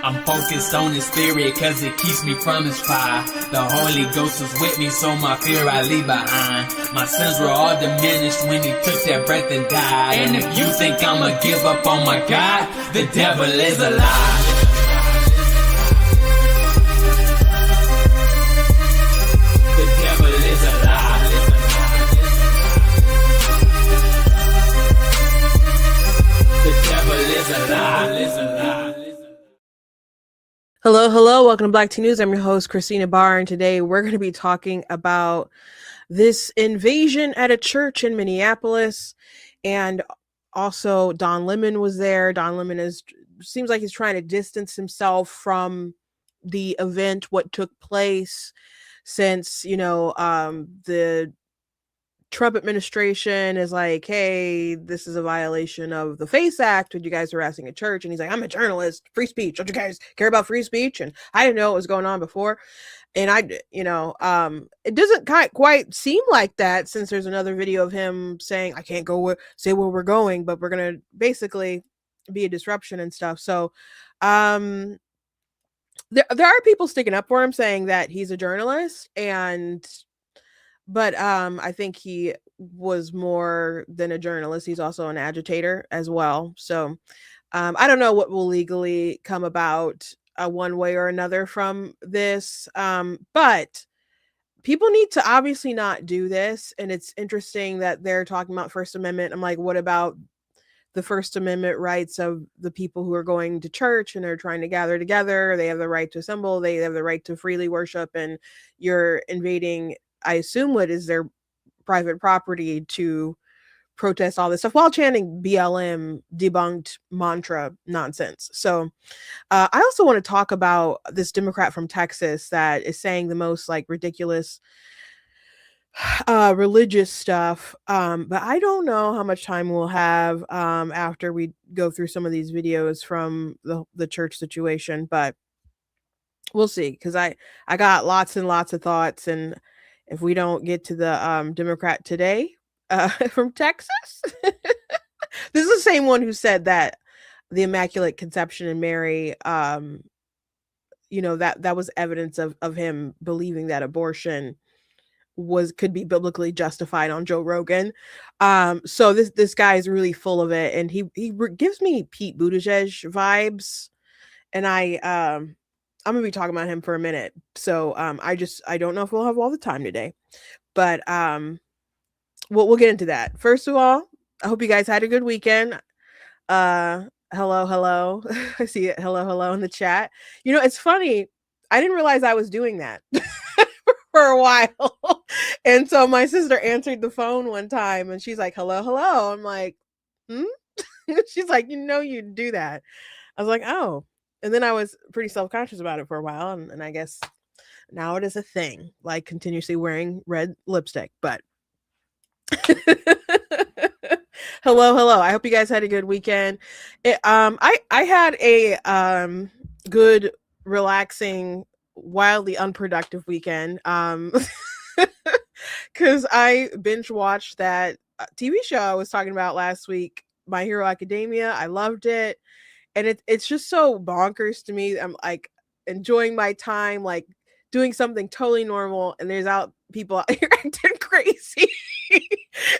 I'm focused on his spirit cause it keeps me from his fire. The Holy Ghost is with me, so my fear I leave behind. My sins were all diminished when he took that breath and died. And if you think I'ma give up on my God, the devil is a lie. The devil is a lie. The devil is a lie. Hello, welcome to Black Tea News. I'm your host, Christina Barr, and today we're going to be talking about this invasion at a church in Minneapolis, and also Don Lemon was there. Don Lemon seems like he's trying to distance himself from the event, what took place, since, the Trump administration is like, hey, this is a violation of the FACE Act when you guys are harassing a church. And he's like, I'm a journalist, free speech. Don't you guys care about free speech? And I didn't know what was going on before. And it doesn't quite seem like that, since there's another video of him saying, I can't say where we're going, but we're going to basically be a disruption and stuff. So there are people sticking up for him, saying that he's a journalist, but I think he was more than a journalist. He's also an agitator as well. So I don't know what will legally come about one way or another from this. But people need to obviously not do this. And it's interesting that they're talking about First Amendment. I'm like, what about the First Amendment rights of the people who are going to church and are trying to gather together? They have the right to assemble. They have the right to freely worship. And you're invading, I assume, what is their private property to protest all this stuff while chanting BLM debunked mantra nonsense. So I also want to talk about this Democrat from Texas that is saying the most ridiculous religious stuff. But I don't know how much time we'll have after we go through some of these videos from the church situation, but we'll see, because I got lots and lots of thoughts. And if we don't get to the Democrat today from Texas, this is the same one who said that the Immaculate Conception in Mary, that was evidence of him believing that abortion could be biblically justified on Joe Rogan. So this guy is really full of it, and he gives me Pete Buttigieg vibes, and I'm gonna be talking about him for a minute. So I don't know if we'll have all the time today, but we'll get into that. First of all, I hope you guys had a good weekend. Hello. I see it. Hello in the chat. It's funny. I didn't realize I was doing that for a while. And so my sister answered the phone one time and she's like, hello. I'm like, She's like, you do that. I was like, oh. And then I was pretty self-conscious about it for a while. And I guess now it is a thing, like continuously wearing red lipstick. But hello. I hope you guys had a good weekend. I had a good, relaxing, wildly unproductive weekend. Because I binge watched that TV show I was talking about last week, My Hero Academia. I loved it. And it's just so bonkers to me. I'm like enjoying my time, like doing something totally normal, and there's people out here acting crazy.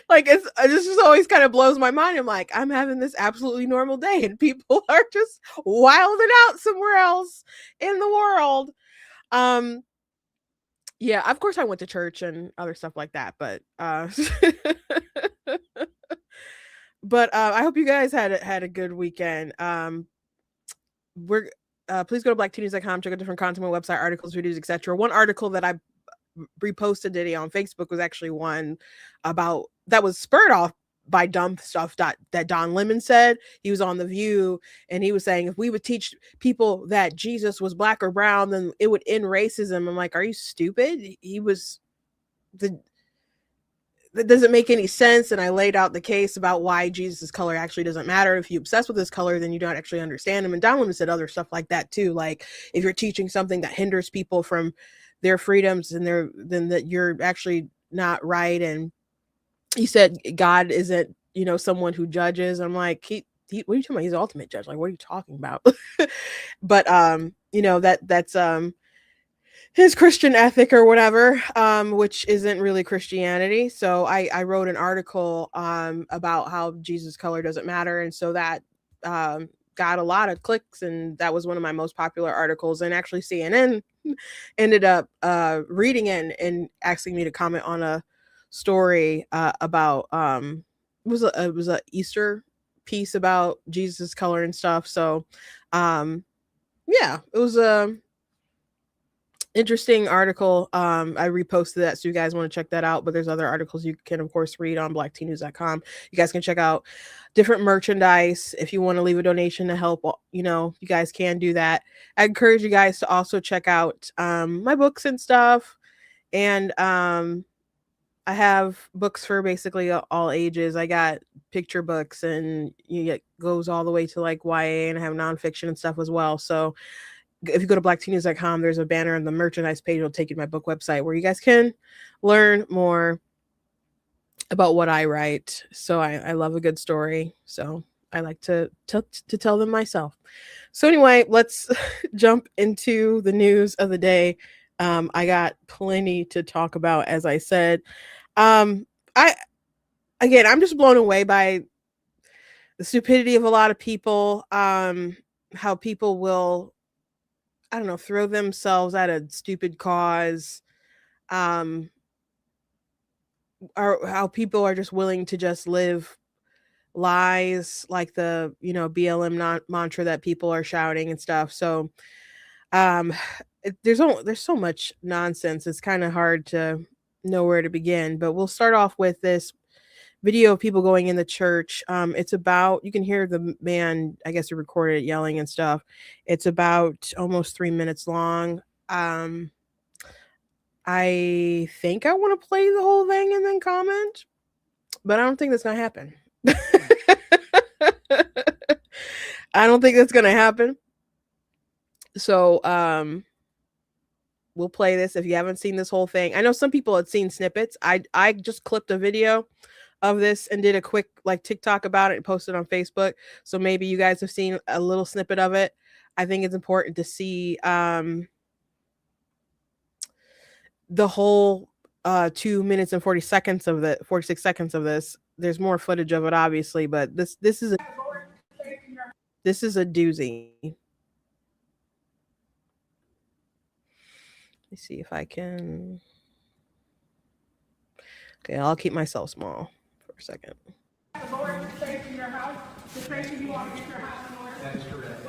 This just always kind of blows my mind. I'm like, I'm having this absolutely normal day, and people are just wilding out somewhere else in the world. Yeah, of course I went to church and other stuff like that, but But I hope you guys had a good weekend. Please go to blackteennews.com, check out different content on my website, articles, videos, etc. One article that I reposted today on Facebook was actually one about that was spurred off by dumb stuff that Don Lemon said. He was on The View and he was saying, if we would teach people that Jesus was black or brown, then it would end racism. I'm like, are you stupid? That doesn't make any sense. And I laid out the case about why Jesus' color actually doesn't matter. If you obsess with his color, then you don't actually understand him. And Don Lemon said other stuff like that too. Like, if you're teaching something that hinders people from their freedoms, then that you're actually not right. And he said God isn't, someone who judges. I'm like, what are you talking about? He's the ultimate judge. Like, what are you talking about? But that's his Christian ethic or whatever, which isn't really Christianity. So I wrote an article about how Jesus' color doesn't matter, and so that got a lot of clicks, and that was one of my most popular articles. And actually, CNN ended up reading it and asking me to comment on a story about it was a Easter piece about Jesus' color and stuff. So yeah, it was a interesting article. I reposted that, so you guys want to check that out. But there's other articles you can, of course, read on blacktnews.com. You guys can check out different merchandise. If you want to leave a donation to help, you guys can do that. I encourage you guys to also check out my books and stuff. And I have books for basically all ages. I got picture books, and it goes all the way to like YA, and I have nonfiction and stuff as well. So if you go to blacktnews.com, there's a banner on the merchandise page. It'll take you to my book website where you guys can learn more about what I write. So I love a good story. So I like to tell them myself. So anyway, let's jump into the news of the day. I got plenty to talk about, as I said. I'm just blown away by the stupidity of a lot of people. How people will, I don't know, throw themselves at a stupid cause. Or how people are just willing to just live lies like the BLM mantra that people are shouting and stuff. So there's so much nonsense. It's kind of hard to know where to begin. But we'll start off with this video of people going in the church. It's about, you can hear the man, I guess he recorded it, yelling and stuff. It's about almost 3 minutes long. I think I want to play the whole thing and then comment, but I don't think that's gonna happen. I don't think that's gonna happen. So we'll play this. If you haven't seen this whole thing, I know some people had seen snippets. I just clipped a video of this and did a quick like TikTok about it and posted on Facebook. So maybe you guys have seen a little snippet of it. I think it's important to see the whole 2 minutes and 46 seconds of this. There's more footage of it, obviously, but this is a doozy. Let's see if I can. Okay, I'll keep myself small for a second. The Lord is safe in your house. The faith you want to get your house in order. That is correct.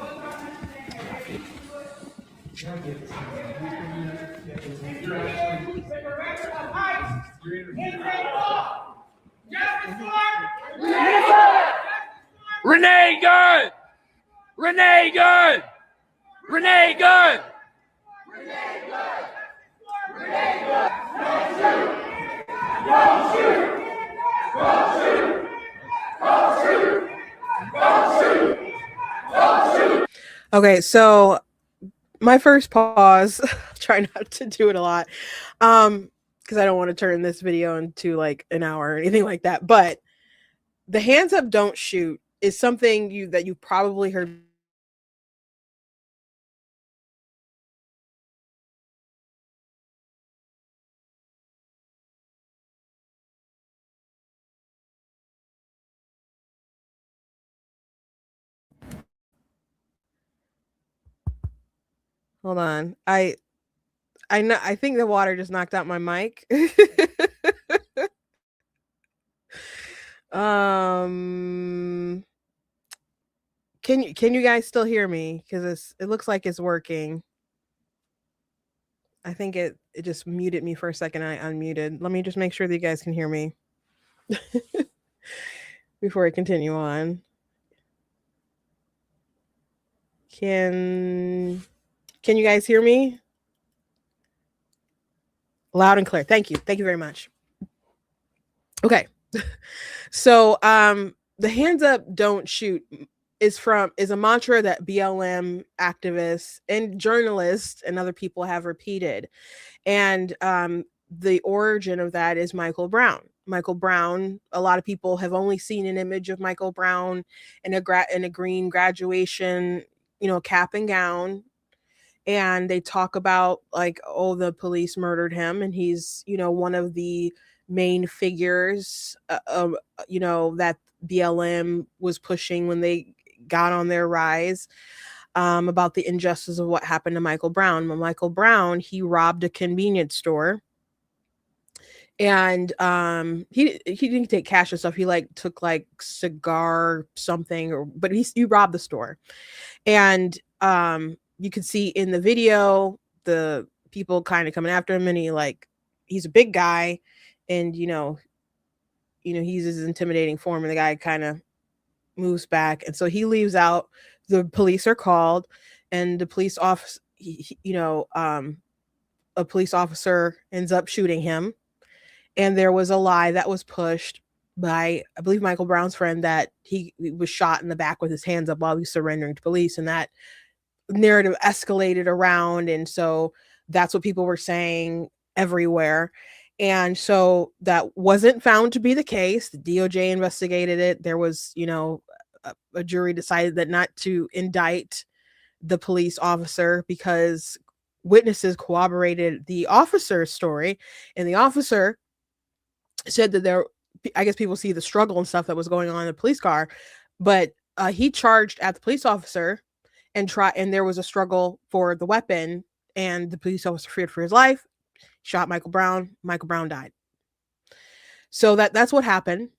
Renee good! Renee good! Renee good! Renee good! Renee good! Don't shoot! Don't shoot! Don't shoot! Don't shoot! Don't shoot! Okay, so my first pause, try not to do it a lot, because I don't want to turn this video into like an hour or anything like that. But the hands up, don't shoot is something that you probably heard. Hold on. I know, I think the water just knocked out my mic. Can you guys still hear me? Because it looks like it's working. I think it just muted me for a second. I unmuted. Let me just make sure that you guys can hear me before I continue on. Can you guys hear me? Loud and clear. Thank you. Thank you very much. Okay. So the hands up, don't shoot is a mantra that BLM activists and journalists and other people have repeated. And the origin of that is Michael Brown. Michael Brown. A lot of people have only seen an image of Michael Brown in a green graduation, cap and gown, and they talk about like, oh, the police murdered him, and he's one of the main figures, that BLM was pushing when they got on their rise, about the injustice of what happened to Michael Brown. When Michael Brown, he robbed a convenience store, and he didn't take cash and stuff. He like took like cigar something, but he robbed the store, and you could see in the video the people kind of coming after him, and he's a big guy, and he's his intimidating form, and the guy kind of moves back, and so he leaves out. The police are called, and the police officer, a police officer ends up shooting him. And there was a lie that was pushed by, I believe, Michael Brown's friend, that he was shot in the back with his hands up while he was surrendering to police, and that narrative escalated around, and so that's what people were saying everywhere. And so that wasn't found to be the case. The DOJ investigated it. There was, a jury decided that not to indict the police officer because witnesses corroborated the officer's story, and the officer said that I guess people see the struggle and stuff that was going on in the police car, but he charged at the police officer and there was a struggle for the weapon, and the police officer feared for his life, shot Michael Brown. Michael Brown died. So that's what happened.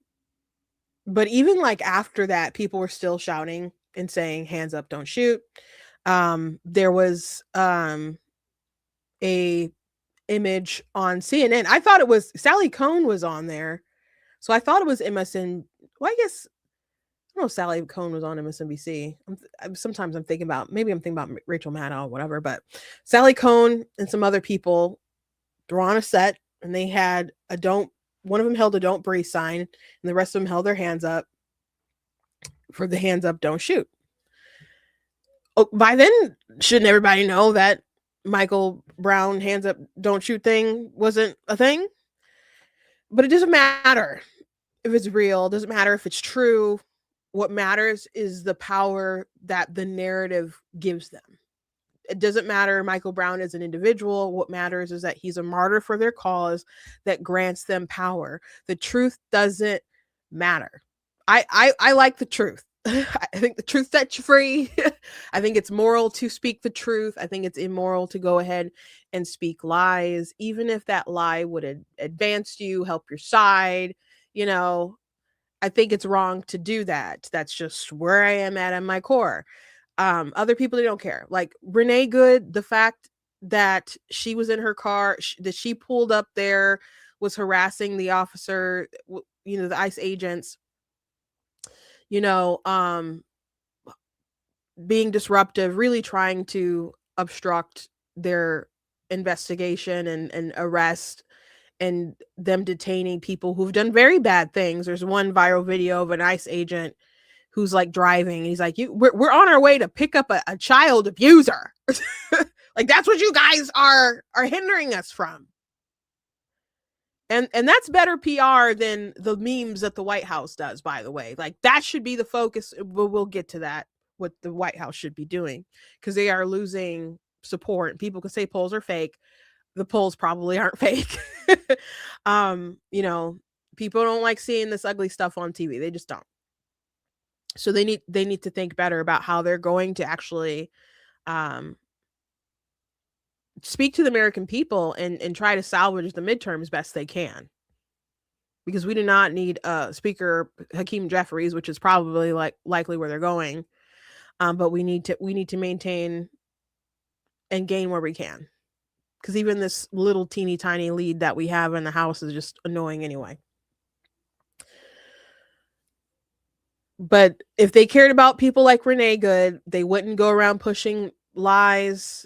But even like after that, people were still shouting and saying, hands up, don't shoot. There was a image on CNN. I thought it was Sally Cohn was on there. So I thought it was MSN. Well, I guess, I don't know if Sally Cohn was on MSNBC. Sometimes I'm thinking about Rachel Maddow or whatever, but Sally Cohn and some other people were on a set, and they had one of them held a don't breathe sign, and the rest of them held their hands up for the hands up, don't shoot. Oh, by then, shouldn't everybody know that Michael Brown hands up, don't shoot thing wasn't a thing? But it doesn't matter if it's real. It doesn't matter if it's true. What matters is the power that the narrative gives them. It doesn't matter Michael Brown as an individual. What matters is that he's a martyr for their cause that grants them power. The truth doesn't matter. I like the truth. I think the truth sets you free. I think it's moral to speak the truth. I think it's immoral to go ahead and speak lies, even if that lie would advance you, help your side. I think it's wrong to do that. That's just where I am at my core. Other people, they don't care. Like Renee Good, the fact that she was in her car, that she pulled up there, was harassing the officer, the ICE agents, being disruptive, really trying to obstruct their investigation and arrest, and them detaining people who've done very bad things. There's one viral video of an ICE agent who's like driving, and he's like, we're on our way to pick up a child abuser. Like, that's what you guys are hindering us from. And that's better PR than the memes that the White House does, by the way. Like, that should be the focus. We'll get to that, what the White House should be doing, because they are losing support. People can say polls are fake. The polls probably aren't fake. People don't like seeing this ugly stuff on TV. They just don't. So they need to think better about how they're going to actually speak to the American people and try to salvage the midterms best they can. Because we do not need Speaker Hakeem Jeffries, which is probably likely where they're going. But we need to maintain and gain where we can. Because even this little teeny tiny lead that we have in the House is just annoying anyway. But if they cared about people like Renee Good, they wouldn't go around pushing lies.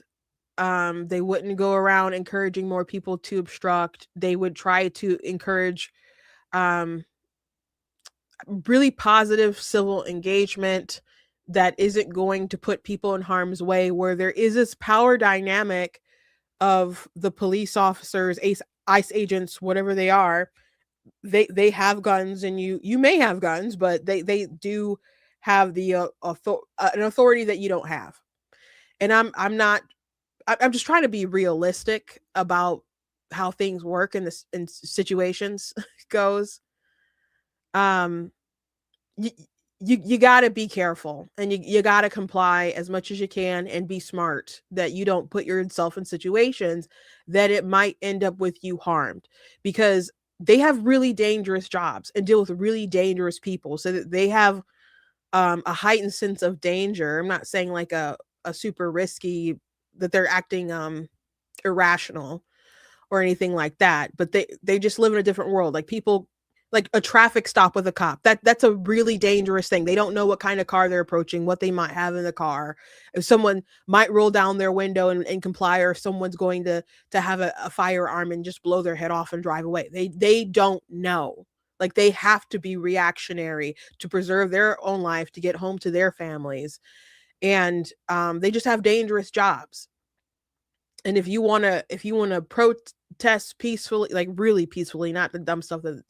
They wouldn't go around encouraging more people to obstruct. They would try to encourage really positive civil engagement that isn't going to put people in harm's way, where there is this power dynamic of the police officers, ICE agents, whatever they are, they have guns, and you may have guns, but they do have the an authority that you don't have. And I'm not I'm just trying to be realistic about how things work in this in situations goes. Um you you got to be careful, and you got to comply as much as you can and be smart that you don't put yourself in situations that it might end up with you harmed, because they have really dangerous jobs and deal with really dangerous people, so that they have a heightened sense of danger. I'm not saying like a super risky that they're acting irrational or anything like that, but they just live in a different world. Like people, like a traffic stop with a cop, that's a really dangerous thing. They don't know what kind of car they're approaching, what they might have in the car, if someone might roll down their window and comply, or if someone's going to have a firearm and just blow their head off and drive away. They don't know. Like they have to be reactionary to preserve their own life, to get home to their families. And they just have dangerous jobs. And if you want to protest peacefully, like really peacefully, not the dumb stuff that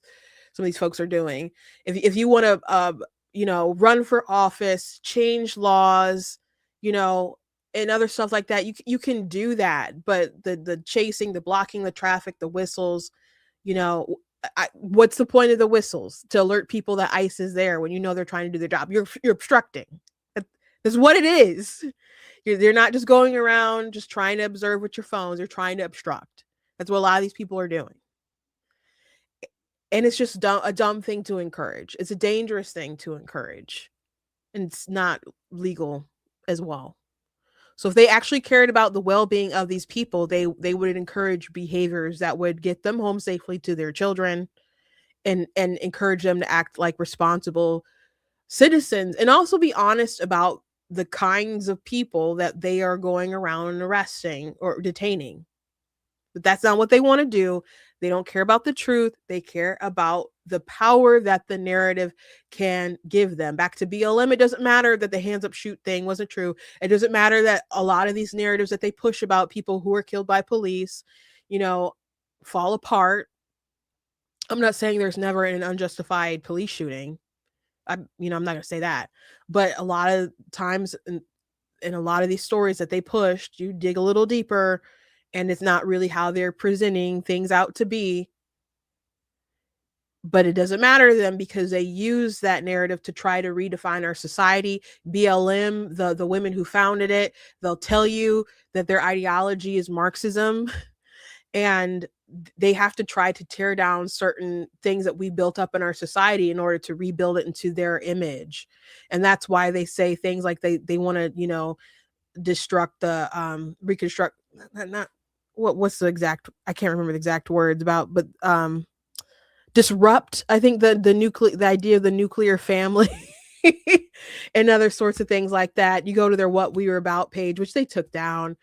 some of these folks are doing, if you want to run for office, change laws, you know and other stuff like that, you can do that. But the chasing, the blocking the traffic, the whistles, you know what's the point of the whistles? To alert people that ICE is there when they're trying to do their job. You're obstructing. That's what it is. They're not just going around just trying to observe with your phones. They're trying to obstruct. That's what a lot of these people are doing. And it's just a dumb thing to encourage. It's a dangerous thing to encourage. And it's not legal as well. So if they actually cared about the well-being of these people, they would encourage behaviors that would get them home safely to their children, and encourage them to act like responsible citizens, and also be honest about the kinds of people that they are going around and arresting or detaining. But that's not what they want to do. They don't care about the truth. They care about the power that the narrative can give them. Back to BLM, it doesn't matter that the hands up shoot thing wasn't true. It doesn't matter that a lot of these narratives that they push about people who are killed by police, fall apart. I'm not saying there's never an unjustified police shooting. I'm not going to say that. But a lot of times in a lot of these stories that they pushed, you dig a little deeper, and it's not really how they're presenting things out to be. But it doesn't matter to them, because they use that narrative to try to redefine our society. BLM, the women who founded it, they'll tell you that their ideology is Marxism, and they have to try to tear down certain things that we built up in our society in order to rebuild it into their image. And that's why they say things like they want to, destruct the reconstruct, not what's the exact, I can't remember the exact words about, but disrupt, I think, the idea of the nuclear family and other sorts of things like that. You go to their What We Were About page, which they took down.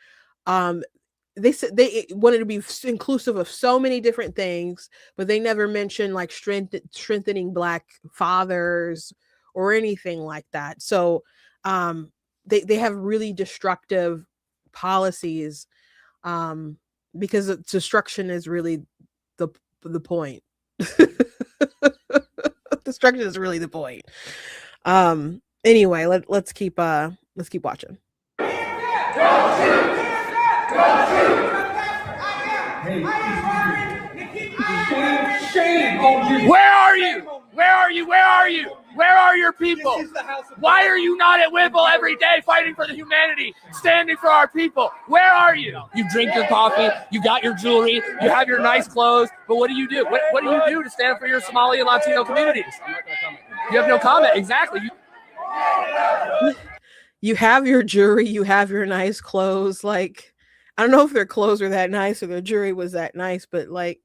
They said they wanted to be inclusive of so many different things, but they never mentioned like strengthening Black fathers or anything like that. So they have really destructive policies, because destruction is really the point. Destruction is really the point. Anyway, let's keep watching. Where are you? Where are you? Where are you? Where are your people? Why are you not at Whipple every day fighting for the humanity, standing for our people? Where are you? You drink your coffee, you got your jewelry, you have your nice clothes, but what do you do? What do you do to stand for your Somali and Latino communities? You have no comment. Exactly. You have your jewelry, you have your nice clothes. Like, I don't know if their clothes were that nice or their jewelry was that nice, but like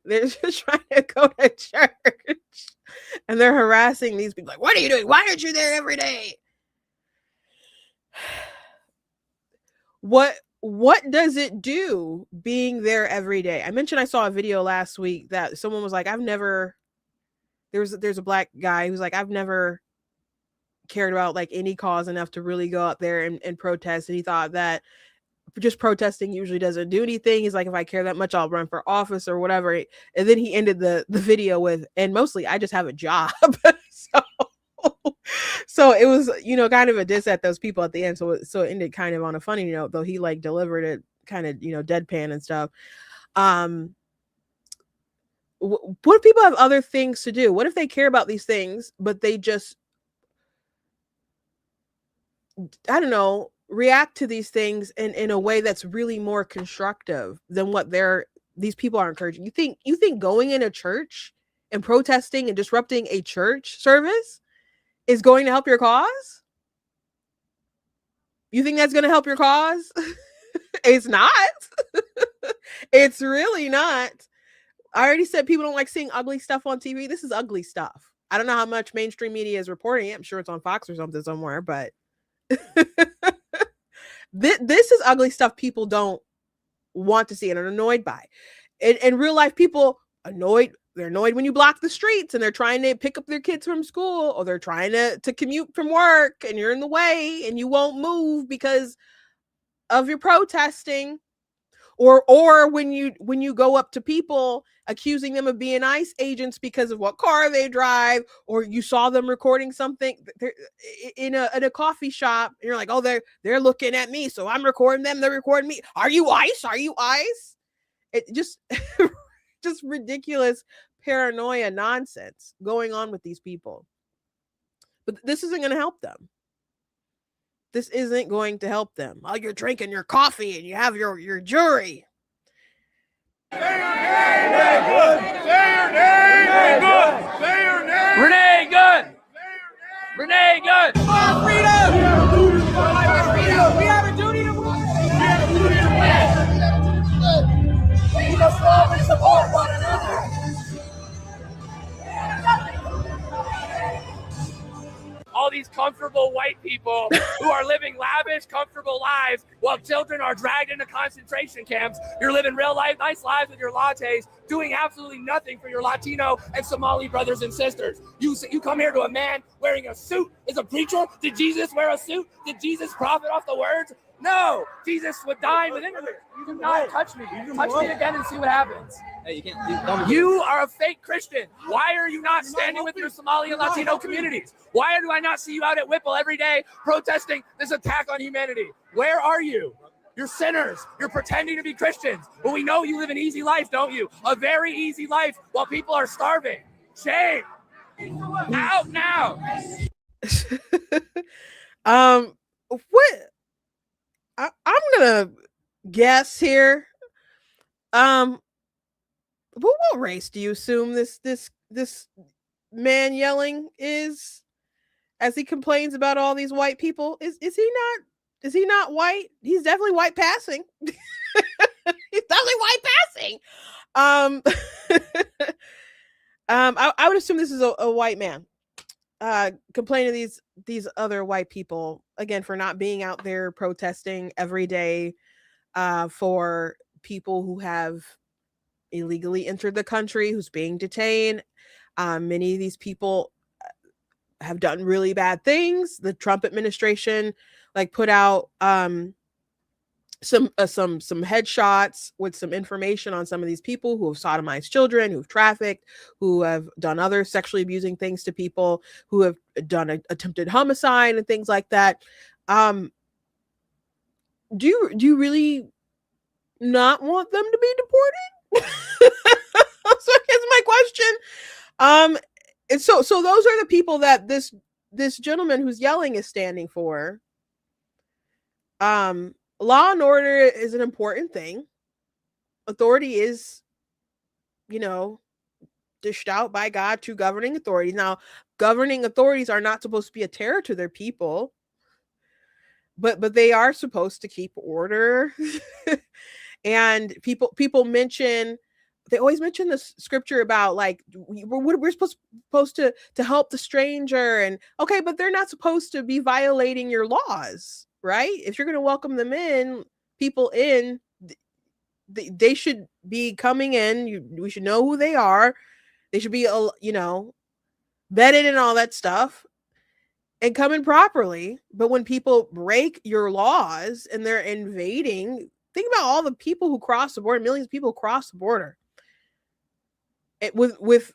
they're just trying to go to church and they're harassing these people. Like, what are you doing? Why aren't you there every day? What does it do being there every day? I mentioned I saw a video last week that someone was like, there's a Black guy who's like, I've never cared about like any cause enough to really go out there and protest. And he thought that just protesting usually doesn't do anything. He's like, if I care that much, I'll run for office or whatever. And then he ended the video with, and mostly I just have a job. So it was, kind of a diss at those people at the end. So it ended kind of on a funny note, though he like delivered it kind of, deadpan and stuff. What if people have other things to do? What if they care about these things, but they just, I don't know, react to these things in a way that's really more constructive than what these people are encouraging? You think going in a church and protesting and disrupting a church service is going to help your cause? You think that's going to help your cause? It's not. It's really not. I already said people don't like seeing ugly stuff on TV. This is ugly stuff. I don't know how much mainstream media is reporting it. I'm sure it's on Fox or something somewhere, but this is ugly stuff people don't want to see and are annoyed by. In real life, people they're annoyed when you block the streets and they're trying to pick up their kids from school, or they're trying to commute from work and you're in the way and you won't move because of your protesting. Or when you go up to people accusing them of being ICE agents because of what car they drive, or you saw them recording something in a coffee shop, and you're like, oh, they're looking at me, so I'm recording them. They're recording me. Are you ICE? Are you ICE? It just just ridiculous paranoia nonsense going on with these people. But this isn't going to help them. This isn't going to help them. Oh, you're drinking your coffee and you have your jury. Say your name. Say your name. Good. Say your name. Renee Good. Renee Good. For freedom. We have a duty to win. We must love and support one another. All these comfortable white people who are living lavish, comfortable lives while children are dragged into concentration camps. You're living real life, nice lives with your lattes, doing absolutely nothing for your Latino and Somali brothers and sisters. You come here to a man wearing a suit as a preacher. Did Jesus wear a suit? Did Jesus profit off the words? No, Jesus would dine with immigrants. You do not touch me. Touch me again and see what happens. Hey, you can't. You are a fake Christian. Why are you not standing with your Somali and Latino communities? Why do I not see you out at Whipple every day protesting this attack on humanity? Where are you? You're sinners. You're pretending to be Christians. But we know you live an easy life, don't you? A very easy life while people are starving. Shame. Out now. What? I'm gonna guess here. What race do you assume this man yelling is, as he complains about all these white people? Is he not white? He's definitely white passing. He's definitely white passing. I would assume this is a white man complaining to these other white people, again, for not being out there protesting every day for people who have illegally entered the country, who's being detained. Many of these people have done really bad things. The Trump administration put out some headshots with some information on some of these people who have sodomized children, who've trafficked, who have done other sexually abusing things to people, who have done attempted homicide and things like that. Do you really not want them to be deported? So here's my question. And so those are the people that this gentleman who's yelling is standing for. Law and order is an important thing. Authority is, dished out by God to governing authorities. Now, governing authorities are not supposed to be a terror to their people, but they are supposed to keep order. And people they always mention this scripture about we're supposed to help the stranger, and okay, but they're not supposed to be violating your laws, right? If you're going to welcome people in, they should be coming in. We should know who they are. They should be, vetted and all that stuff. and come in properly. But when people break your laws and they're invading, think about all the people who cross the border, millions of people cross the border with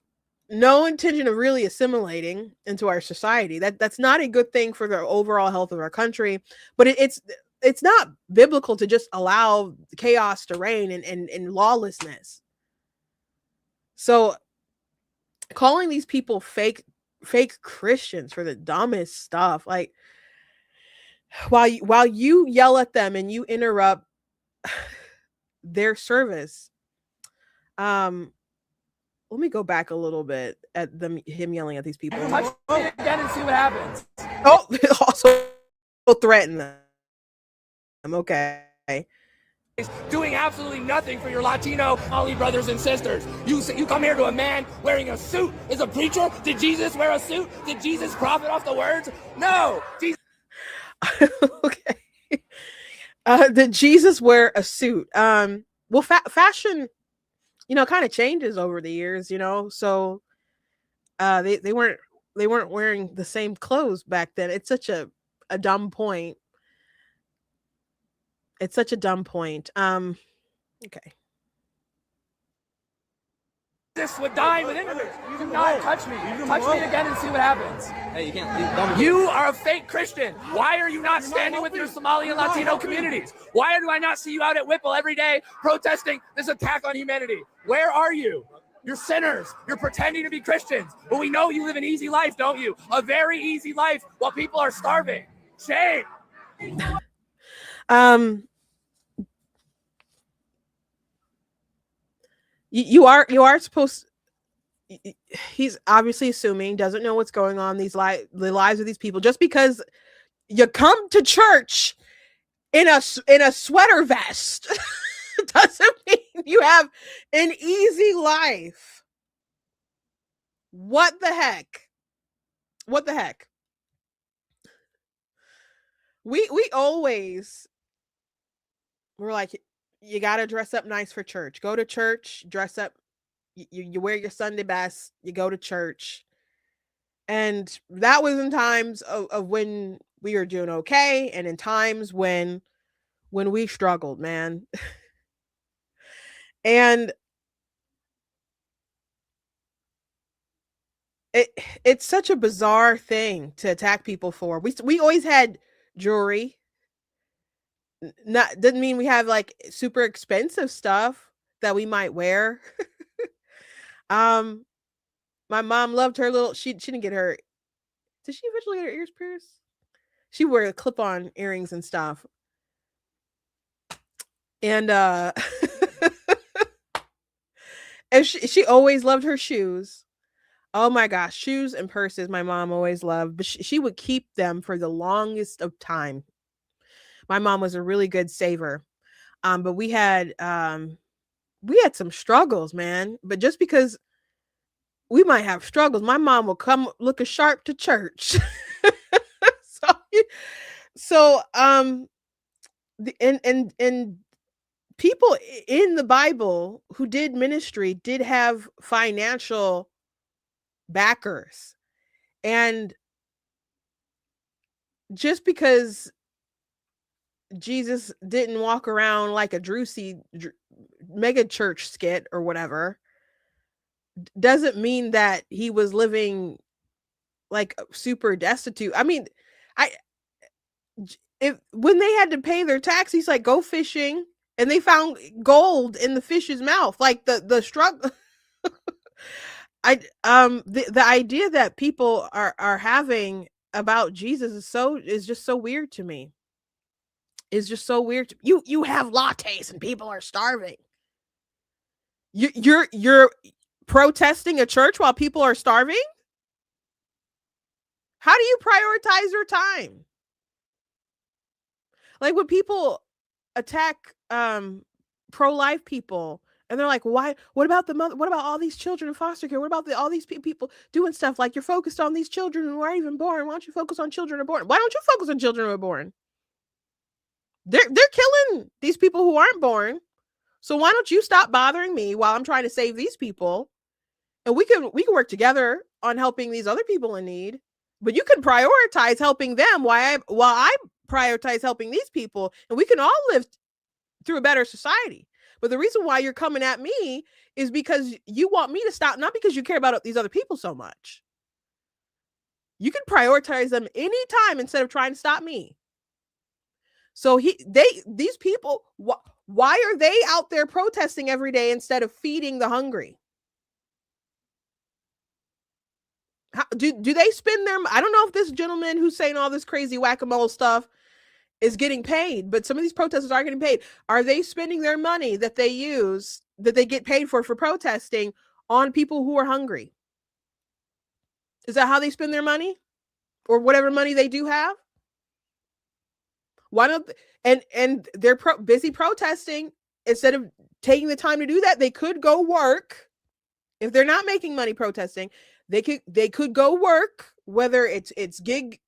no intention of really assimilating into our society. That's not a good thing for the overall health of our country. But it's not biblical to just allow chaos to reign and lawlessness. So calling these people fake Christians for the dumbest stuff, like while you yell at them and you interrupt their service. Let me go back a little bit at him yelling at these people. Touch me again and see what happens. Oh, also threaten them. I'm okay. Doing absolutely nothing for your Latino Somali brothers and sisters. You come here to a man wearing a suit. Is a preacher? Did Jesus wear a suit? Did Jesus profit off the words? No. Jesus. Okay. Did Jesus wear a suit? Well, fashion, kind of changes over the years, so they weren't wearing the same clothes back then. It's such a dumb point. It's such a dumb point. Okay. This would die within me. Do not touch me. Touch me again and see what happens. Hey, you can't. You are a fake Christian. Why are you not standing with your Somali and Latino communities? Why do I not see you out at Whipple every day protesting this attack on humanity? Where are you? You're sinners. You're pretending to be Christians. But we know you live an easy life, don't you? A very easy life while people are starving. Shame. You are supposed. He's obviously assuming, doesn't know what's going on, the lives of these people. Just because you come to church in a sweater vest doesn't mean you have an easy life. What the heck? What the heck? We always we're like, you got to dress up nice for church. Go to church, dress up. You wear your Sunday best. You go to church. And that was in times of when we were doing okay, and in times when we struggled, man. And it's such a bizarre thing to attack people for. We always had jewelry. Doesn't mean we have like super expensive stuff that we might wear. My mom loved her little. She didn't get her. Did she eventually get her ears pierced? She wore clip-on earrings and stuff. And and she always loved her shoes. Oh my gosh, shoes and purses my mom always loved, but she would keep them for the longest of time. My mom was a really good saver. But we had some struggles, man. But just because we might have struggles, my mom will come looking sharp to church. so and people in the Bible who did ministry did have financial backers. And just because Jesus didn't walk around like a Drusy mega church skit or whatever doesn't mean that he was living like super destitute. I mean, when they had to pay their tax, he's like, go fishing, and they found gold in the fish's mouth. Like the struggle. The idea that people are having about Jesus is just so weird to me. Is just so weird. You have lattes and people are starving. You're protesting a church while people are starving? How do you prioritize your time? Like when people attack pro-life people and they're like, why? What about the mother? What about all these children in foster care? What about all these people doing stuff like you're focused on these children who aren't even born? Why don't you focus on children who are born? Why don't you focus on children who are born? They're killing these people who aren't born. So why don't you stop bothering me while I'm trying to save these people? And we can work together on helping these other people in need. But you can prioritize helping them while I prioritize helping these people, and we can all live through a better society. But the reason why you're coming at me is because you want me to stop, not because you care about these other people so much. You can prioritize them anytime instead of trying to stop me. So these people, why are they out there protesting every day instead of feeding the hungry? Do they spend their, I don't know if this gentleman who's saying all this crazy whack-a-mole stuff is getting paid, but some of these protesters are getting paid. Are they spending their money that they use, that they get paid for protesting, on people who are hungry? Is that how they spend their money, or whatever money they do have? Why don't, and they're busy protesting. Instead of taking the time to do that, they could go work. If they're not making money protesting, they could go work, whether it's gig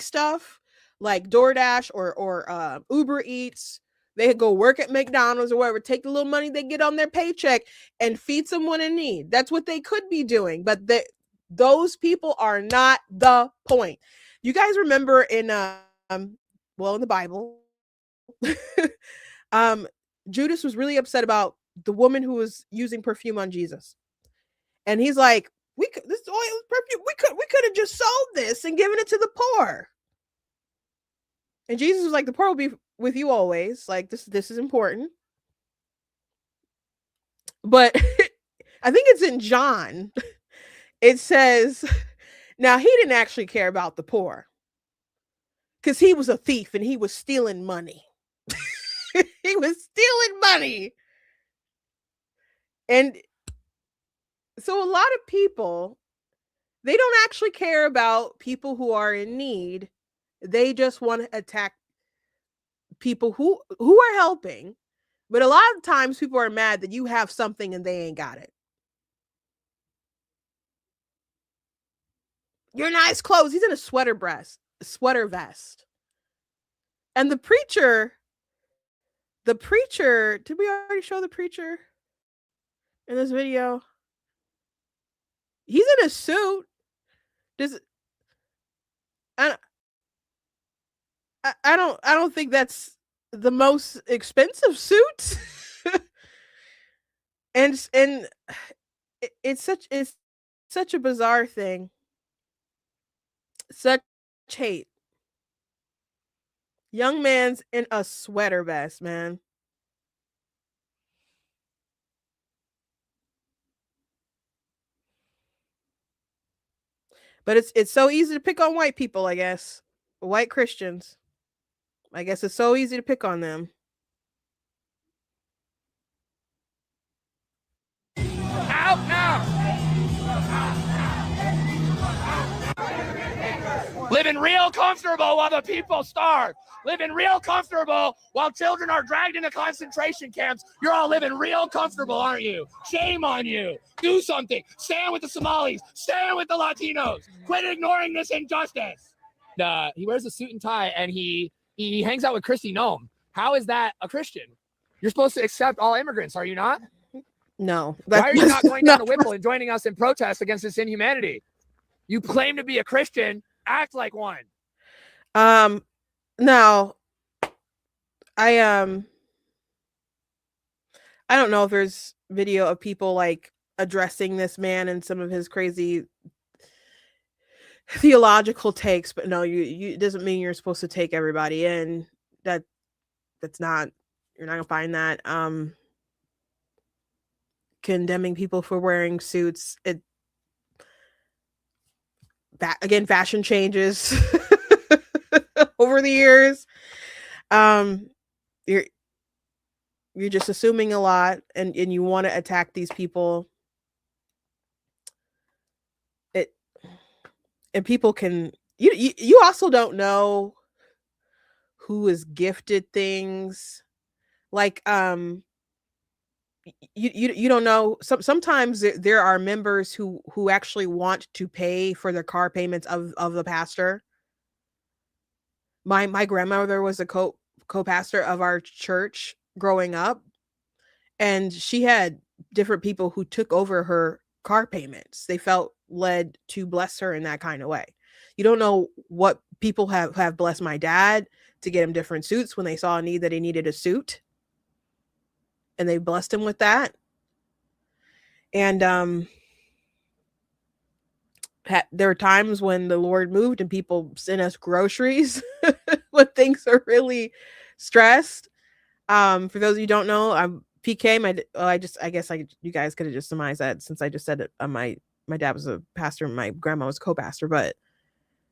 stuff like DoorDash or Uber Eats. They could go work at McDonald's or whatever, take the little money they get on their paycheck and feed someone in need. That's what they could be doing. But those people are not the point. You guys remember in the Bible, Judas was really upset about the woman who was using perfume on Jesus. And he's like, this oil is perfume. We could have just sold this and given it to the poor. And Jesus was like, the poor will be with you always. Like, this is important. But I think it's in John. It says, now he didn't actually care about the poor, because he was a thief and he was stealing money. He was stealing money. And so a lot of people, they don't actually care about people who are in need. They just want to attack people who are helping. But a lot of times people are mad that you have something and they ain't got it. Your nice clothes. He's in a sweater vest. And the preacher, did we already show the preacher in this video? He's in a suit. I don't think that's the most expensive suit. and it's such a bizarre thing. Such hate. Young man's in a sweater vest, man. But it's so easy to pick on white people, I guess. White Christians. I guess it's so easy to pick on them. Out now! Living real comfortable while the people starve. Living real comfortable while children are dragged into concentration camps. You're all living real comfortable, aren't you? Shame on you. Do something. Stand with the Somalis. Stand with the Latinos. Quit ignoring this injustice. He wears a suit and tie, and he hangs out with Kristi Noem. How is that a Christian? You're supposed to accept all immigrants, are you not? No. Why are you not going down to Whipple and joining us in protest against this inhumanity? You claim to be a Christian. Act like one. No. I don't know if there's video of people like addressing this man and some of his crazy theological takes, but no, you it doesn't mean you're supposed to take everybody in. That's not, you're not gonna find that. Condemning people for wearing suits, again, fashion changes over the years. You're just assuming a lot, and you want to attack these people. And people can, you also don't know who is gifted things. Like you don't know. Sometimes there are members who actually want to pay for the car payments of the pastor. My grandmother was a co-pastor of our church growing up, and she had different people who took over her car payments. They felt led to bless her in that kind of way. You don't know what people have blessed my dad to get him different suits when they saw a need that he needed a suit. And they blessed him with that. And there were times when the Lord moved and people sent us groceries when things are really stressed. For those of you who don't know, I'm PK. You guys could have just surmised that since I just said it. My dad was a pastor and my grandma was a co-pastor, but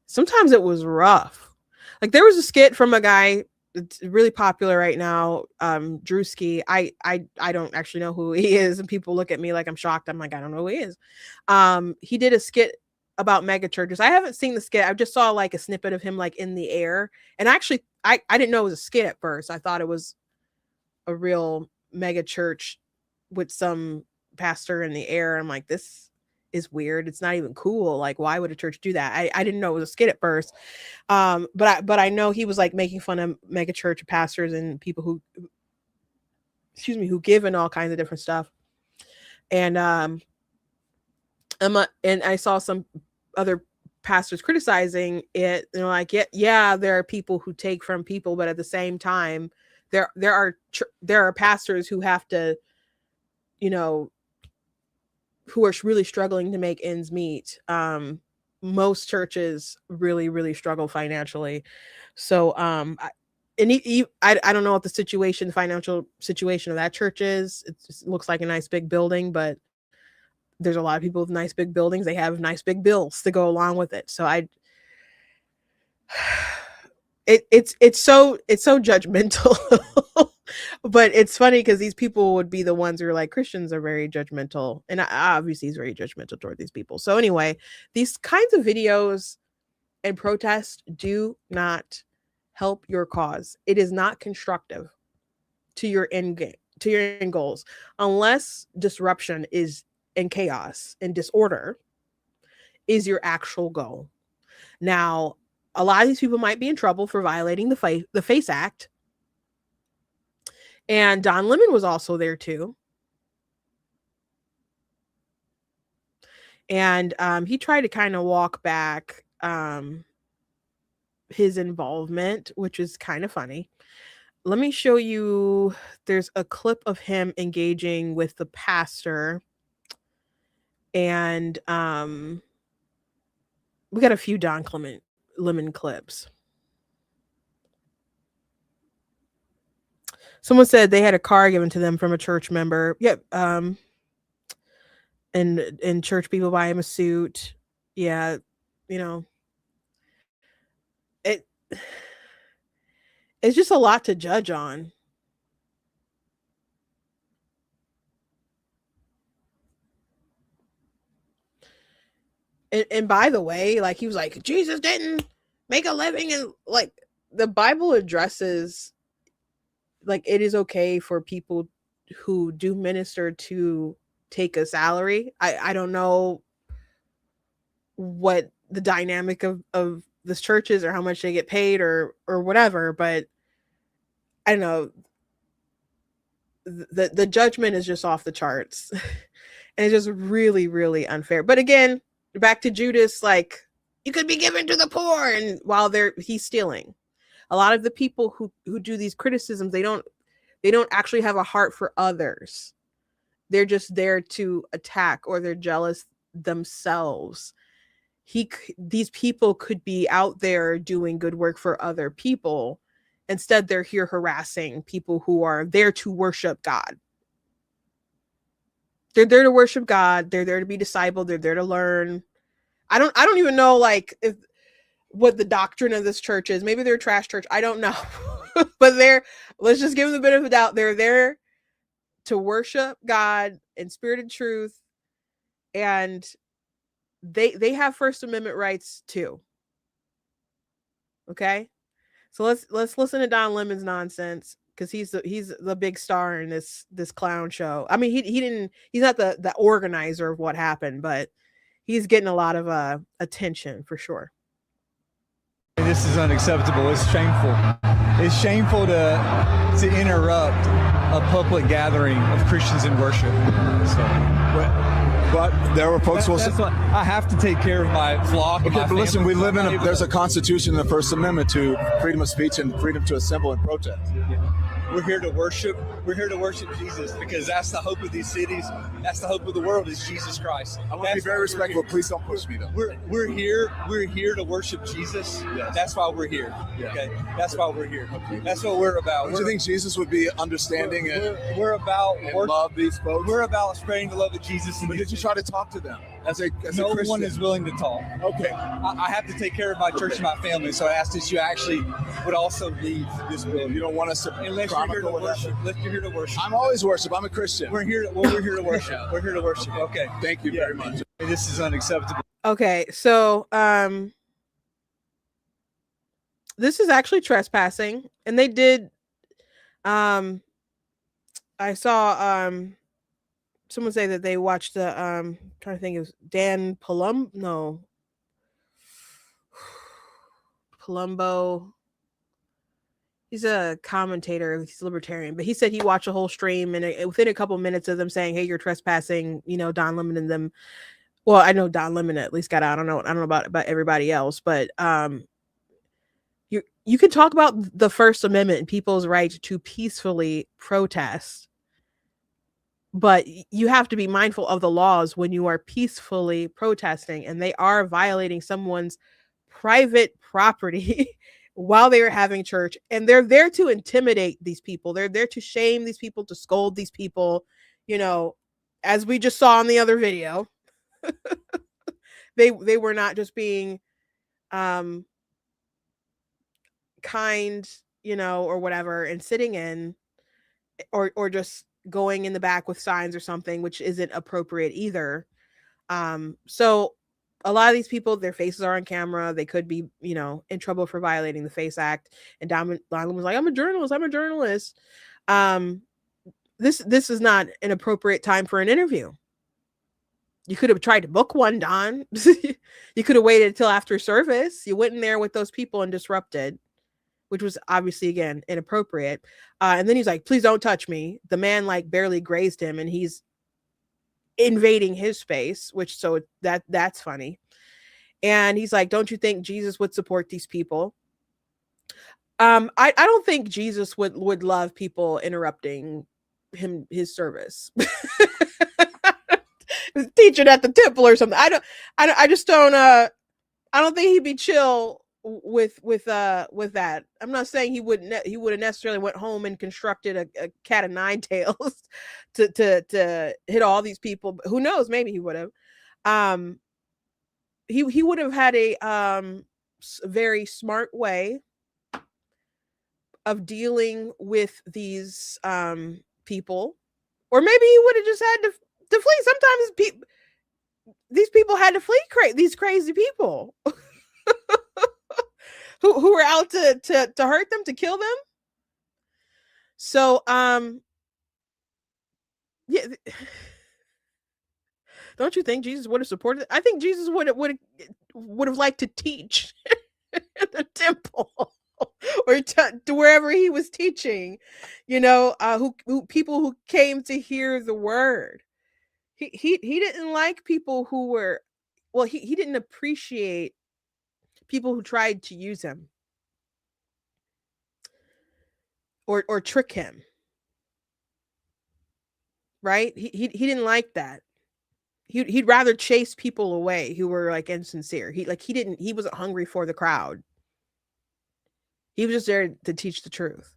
sometimes it was rough. Like there was a skit from a guy that's really popular right now, Drewski. I don't actually know who he is, and people look at me like I'm shocked. I'm like, I don't know who he is. He did a skit about mega churches. I haven't seen the skit. I just saw like a snippet of him like in the air. And actually I didn't know it was a skit at first. I thought it was a real mega church with some pastor in the air. I'm like, this is weird. It's not even cool. Like, why would a church do that? I didn't know it was a skit at first. But I know he was like making fun of mega church pastors and people who give in all kinds of different stuff. And and I saw some other pastors criticizing it. And like, yeah, there are people who take from people, but at the same time, there are pastors who have to, who are really struggling to make ends meet. Most churches really, really struggle financially. So, I don't know what the financial situation of that church is. It looks like a nice big building, but there's a lot of people with nice big buildings. They have nice big bills to go along with it. So it's so judgmental. But it's funny because these people would be the ones who are like, Christians are very judgmental. And obviously he's very judgmental toward these people. So anyway, these kinds of videos and protests do not help your cause. It is not constructive to your end goals unless disruption is and chaos and disorder is your actual goal. Now, a lot of these people might be in trouble for violating the FACE Act. And Don Lemon was also there too. And he tried to kind of walk back his involvement, which is kind of funny. Let me show you, there's a clip of him engaging with the pastor. And we got a few Don Lemon clips. Someone said they had a car given to them from a church member. Yep. And church people buy him a suit. Yeah. It's just a lot to judge on. And by the way, like he was like, Jesus didn't make a living, and like the Bible addresses, like it is okay for people who do minister to take a salary. I don't know what the dynamic of this church is or how much they get paid or whatever, but I don't know. The judgment is just off the charts. And it's just really, really unfair. But again, back to Judas, like you could be given to the poor, and while he's stealing. A lot of the people who do these criticisms, they don't actually have a heart for others. They're just there to attack, or they're jealous themselves. These people could be out there doing good work for other people. Instead, they're here harassing people who are there to worship God. They're there to worship God. They're there to be discipled. They're there to learn. I don't even know like what the doctrine of this church is. Maybe they're a trash church. I don't know. But let's just give them the benefit of the doubt. They're there to worship God in spirit and truth. And they have First Amendment rights too. Okay? So let's listen to Don Lemon's nonsense, because he's the big star in this clown show. I mean, he's not the organizer of what happened, but he's getting a lot of attention for sure. This is unacceptable. It's shameful. It's shameful to interrupt a public gathering of Christians in worship. So, but there were folks who That's what, I have to take care of my flock. And Okay, my but listen, family, we live so I'm in not there's a able constitution in the First Amendment to freedom of speech and freedom to assemble and protest. We're here to worship. We're here to worship Jesus because that's the hope of these cities. That's the hope of the world is Jesus Christ. I want to be very respectful. Please don't push me, though. We're here. We're here to worship Jesus. Yes. That's why we're here. Yeah. Okay. That's why we're here. That's what we're about. Don't you think Jesus would be understanding We're about and worship. love these folks? We're about spreading the love of Jesus. But did you try to talk to them as a No Christian? one is willing to talk. Okay. I have to take care of my church and my family, so I asked that you actually would also leave this building. You don't want us to Unless you're here to chronicle what worship. happened? Unless you're here to worship. I'm always worship. I'm a Christian. We're here to worship. We're here to worship. Okay. Thank you very much. This is unacceptable. Okay, so this is actually trespassing, and they did. I saw someone say that they watched the trying to think, it was Dan Palumbo. He's a commentator. He's a libertarian, but he said he watched a whole stream, and within a couple minutes of them saying, "Hey, you're trespassing," Don Lemon and them. Well, I know Don Lemon at least got out. I don't know about everybody else, but you can talk about the First Amendment and people's right to peacefully protest, but you have to be mindful of the laws when you are peacefully protesting, and they are violating someone's private property while they are having church, and they're there to intimidate these people. They're there to shame these people, to scold these people, as we just saw in the other video. They were not just being kind, or whatever, and sitting in or just going in the back with signs or something, which isn't appropriate either. So a lot of these people, their faces are on camera. They could be, in trouble for violating the FACE Act. And Don was like, I'm a journalist. This is not an appropriate time for an interview. You could have tried to book one, Don. You could have waited until after service. You went in there with those people and disrupted, which was obviously, again, inappropriate. And then he's like, please don't touch me. The man barely grazed him, and he's invading his space, so that's funny. And he's like, don't you think Jesus would support these people? I don't think Jesus would love people interrupting his service. Teaching at the temple or something. I just don't I don't think he'd be chill with that. I'm not saying he wouldn't have necessarily went home and constructed a cat of nine tails to hit all these people, but who knows, maybe he would have. He would have had a very smart way of dealing with these people, or maybe he would have just had to flee. Sometimes these people had to flee these crazy people who were out to hurt them, to kill them. So yeah, don't you think Jesus would have supported it? I think Jesus would have liked to teach in the temple or to wherever he was teaching, who people who came to hear the word. He didn't like people who were, he didn't appreciate people who tried to use him or trick him. Right? He didn't like that. He'd rather chase people away who were insincere. He wasn't hungry for the crowd. He was just there to teach the truth.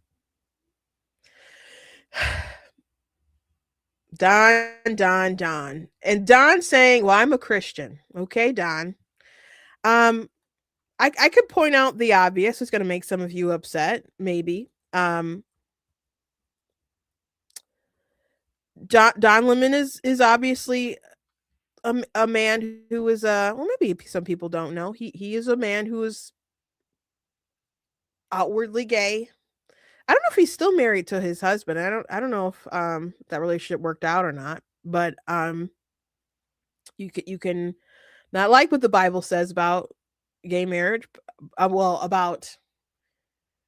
Don. And Don saying, well, I'm a Christian. Okay, Don. I could point out the obvious. It's going to make some of you upset, maybe. Don Lemon is obviously a man who is maybe some people don't know. He is a man who is outwardly gay. I don't know if he's still married to his husband. I don't know if that relationship worked out or not, but you can not like what the Bible says about gay marriage, about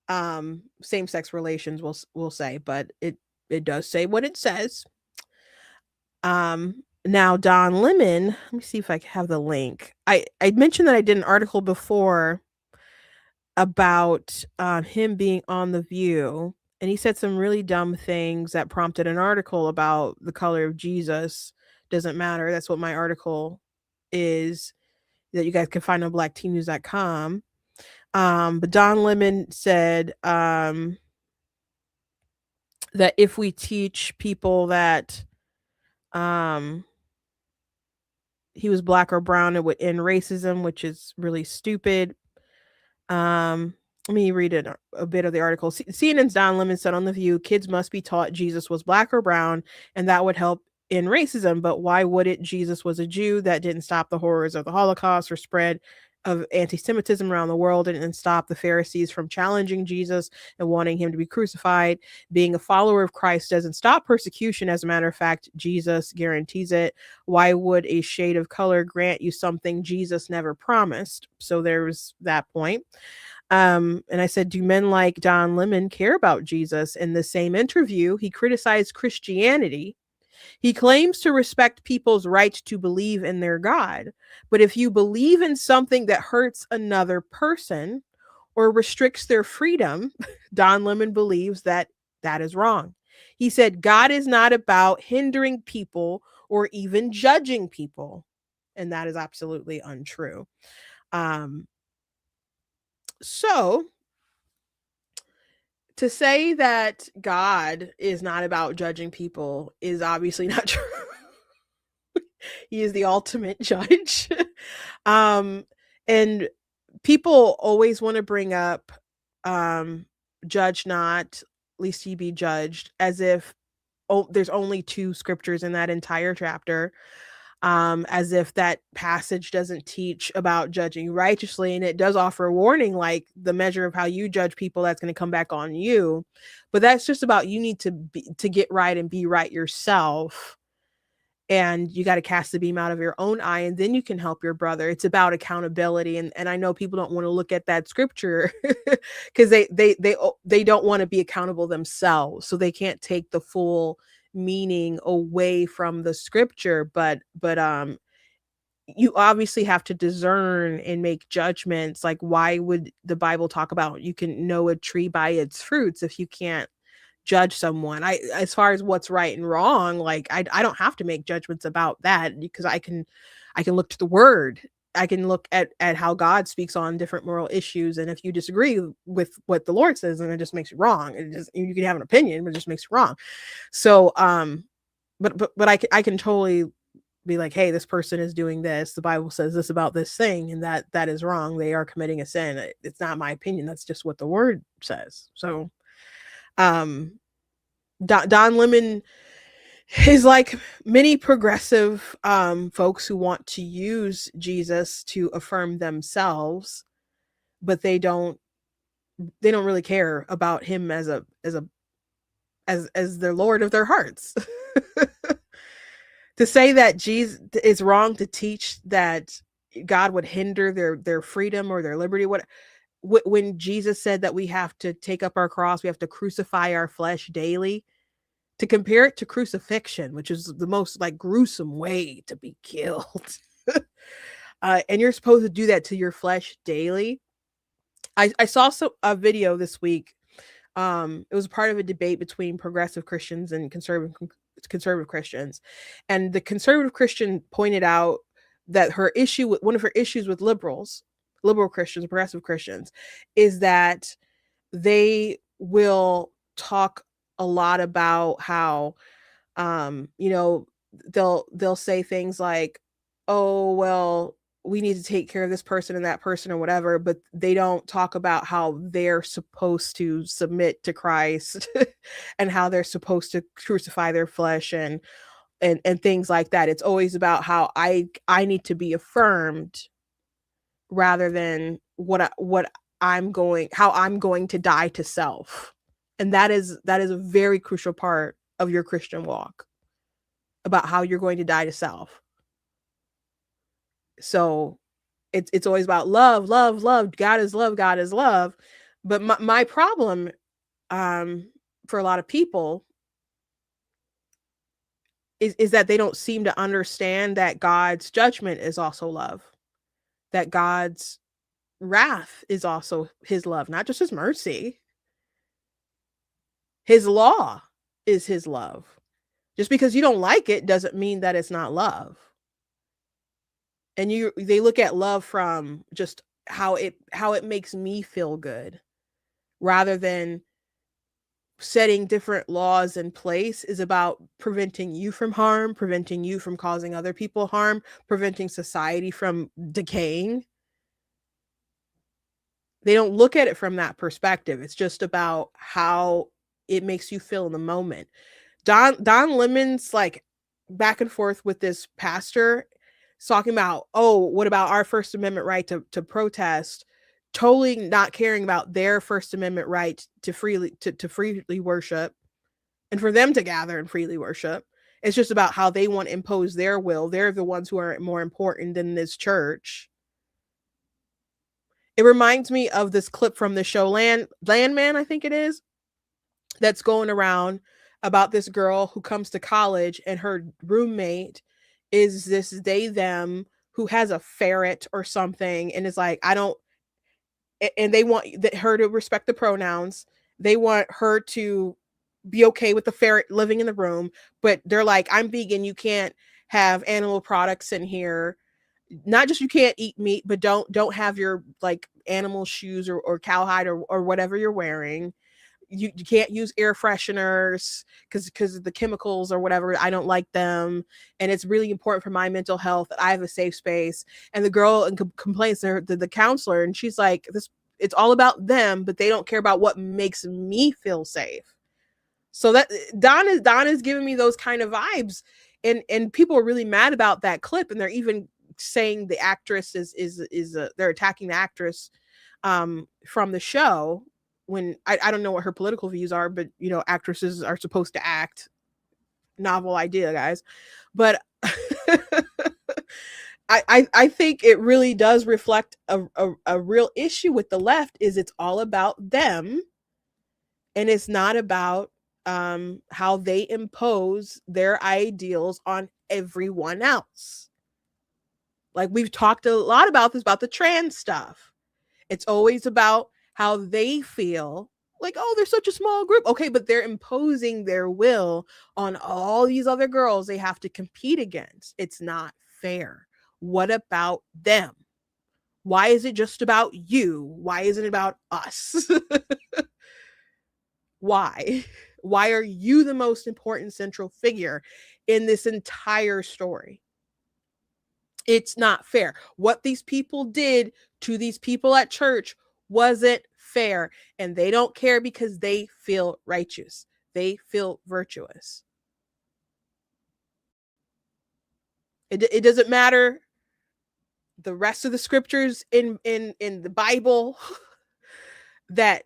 same-sex relations, we'll say, but it does say what it says. Now, Don Lemon, let me see if I have the link. I mentioned that I did an article before about him being on The View, and he said some really dumb things that prompted an article about the color of Jesus doesn't matter. That's what my article is, that you guys can find on blacktnews.com. But Don Lemon said that if we teach people that he was black or brown, it would end racism, which is really stupid. Let me read a bit of the article. CNN's Don Lemon said on The View, kids must be taught Jesus was black or brown, and that would help in racism. But why would it? Jesus was a Jew. That didn't stop the horrors of the Holocaust or spread of anti-Semitism around the world, and stop the Pharisees from challenging Jesus and wanting him to be crucified. Being a follower of Christ doesn't stop persecution. As a matter of fact, Jesus guarantees it. Why would a shade of color grant you something Jesus never promised? So there's that point. And I said, do men like Don Lemon care about Jesus? In the same interview, he criticized Christianity. He claims to respect people's right to believe in their God. But if you believe in something that hurts another person or restricts their freedom, Don Lemon believes that that is wrong. He said, God is not about hindering people or even judging people. And that is absolutely untrue. So to say that God is not about judging people is obviously not true. He is the ultimate judge. And people always want to bring up judge not, lest ye be judged, as if there's only 2 scriptures in that entire chapter. As if that passage doesn't teach about judging righteously. And it does offer a warning, like the measure of how you judge people, that's going to come back on you. But that's just about, you need to get right and be right yourself. And you got to cast the beam out of your own eye, and then you can help your brother. It's about accountability. And I know people don't want to look at that scripture because they don't want to be accountable themselves. So they can't take the full meaning away from the scripture, but you obviously have to discern and make judgments. Like, why would the Bible talk about you can know a tree by its fruits if you can't judge someone? As far as what's right and wrong, like I don't have to make judgments about that, because I can look to the word. I can look at how God speaks on different moral issues. And if you disagree with what the Lord says, then it just makes you wrong. You can have an opinion, but it just makes you wrong. So, but I can totally be like, hey, this person is doing this. The Bible says this about this thing, and that is wrong. They are committing a sin. It's not my opinion. That's just what the word says. So, Don Lemon is like many progressive folks who want to use Jesus to affirm themselves, but they don't really care about him as their Lord of their hearts. To say that Jesus is wrong to teach that God would hinder their freedom or their liberty, when Jesus said that we have to take up our cross, we have to crucify our flesh daily, to compare it to crucifixion, which is the most like gruesome way to be killed. And you're supposed to do that to your flesh daily. I saw a video this week. It was part of a debate between progressive Christians and conservative Christians. And the conservative Christian pointed out that one of her issues with liberal Christians, progressive Christians, is that they will talk a lot about how, they'll say things like, oh, well, we need to take care of this person and that person or whatever, but they don't talk about how they're supposed to submit to Christ and how they're supposed to crucify their flesh and things like that. It's always about how I need to be affirmed rather than how I'm going to die to self. And that is a very crucial part of your Christian walk, about how you're going to die to self. So it's always about love. God is love. But my problem for a lot of people is that they don't seem to understand that God's judgment is also love, that God's wrath is also his love, not just his mercy. His law is his love. Just because you don't like it doesn't mean that it's not love. And they look at love from just how it makes me feel good, rather than setting different laws in place is about preventing you from harm, preventing you from causing other people harm, preventing society from decaying. They don't look at it from that perspective. It's just about how it makes you feel in the moment. Don Lemon's like back and forth with this pastor talking about, oh, what about our First Amendment right to protest, totally not caring about their First Amendment right to freely worship and for them to gather and freely worship. It's just about how they want to impose their will. They're the ones who are more important than this church. It reminds me of this clip from the show Landman, I think it is, that's going around about this girl who comes to college and her roommate is this them who has a ferret or something, and is like, and they want her to respect the pronouns. They want her to be okay with the ferret living in the room, but they're like, I'm vegan, you can't have animal products in here. Not just you can't eat meat, but don't have your like animal shoes or cowhide or whatever you're wearing. You can't use air fresheners because of the chemicals or whatever. I don't like them. And it's really important for my mental health that I have a safe space. And the girl complains to the counselor, and she's like, it's all about them, but they don't care about what makes me feel safe. So that Don is giving me those kind of vibes. And people are really mad about that clip. And they're even saying the actress they're attacking the actress from the show, when I don't know what her political views are, but actresses are supposed to act. Novel idea, guys. But I think it really does reflect a real issue with the left. Is it's all about them, and it's not about how they impose their ideals on everyone else. Like we've talked a lot about this, about the trans stuff. It's always about how they feel, like, oh, they're such a small group. Okay, but they're imposing their will on all these other girls they have to compete against. It's not fair. What about them? Why is it just about you? Why isn't it about us? Why? Why are you the most important central figure in this entire story? It's not fair. What these people did to these people at church wasn't fair, and they don't care because they feel righteous. They feel virtuous. It doesn't matter the rest of the scriptures in the Bible that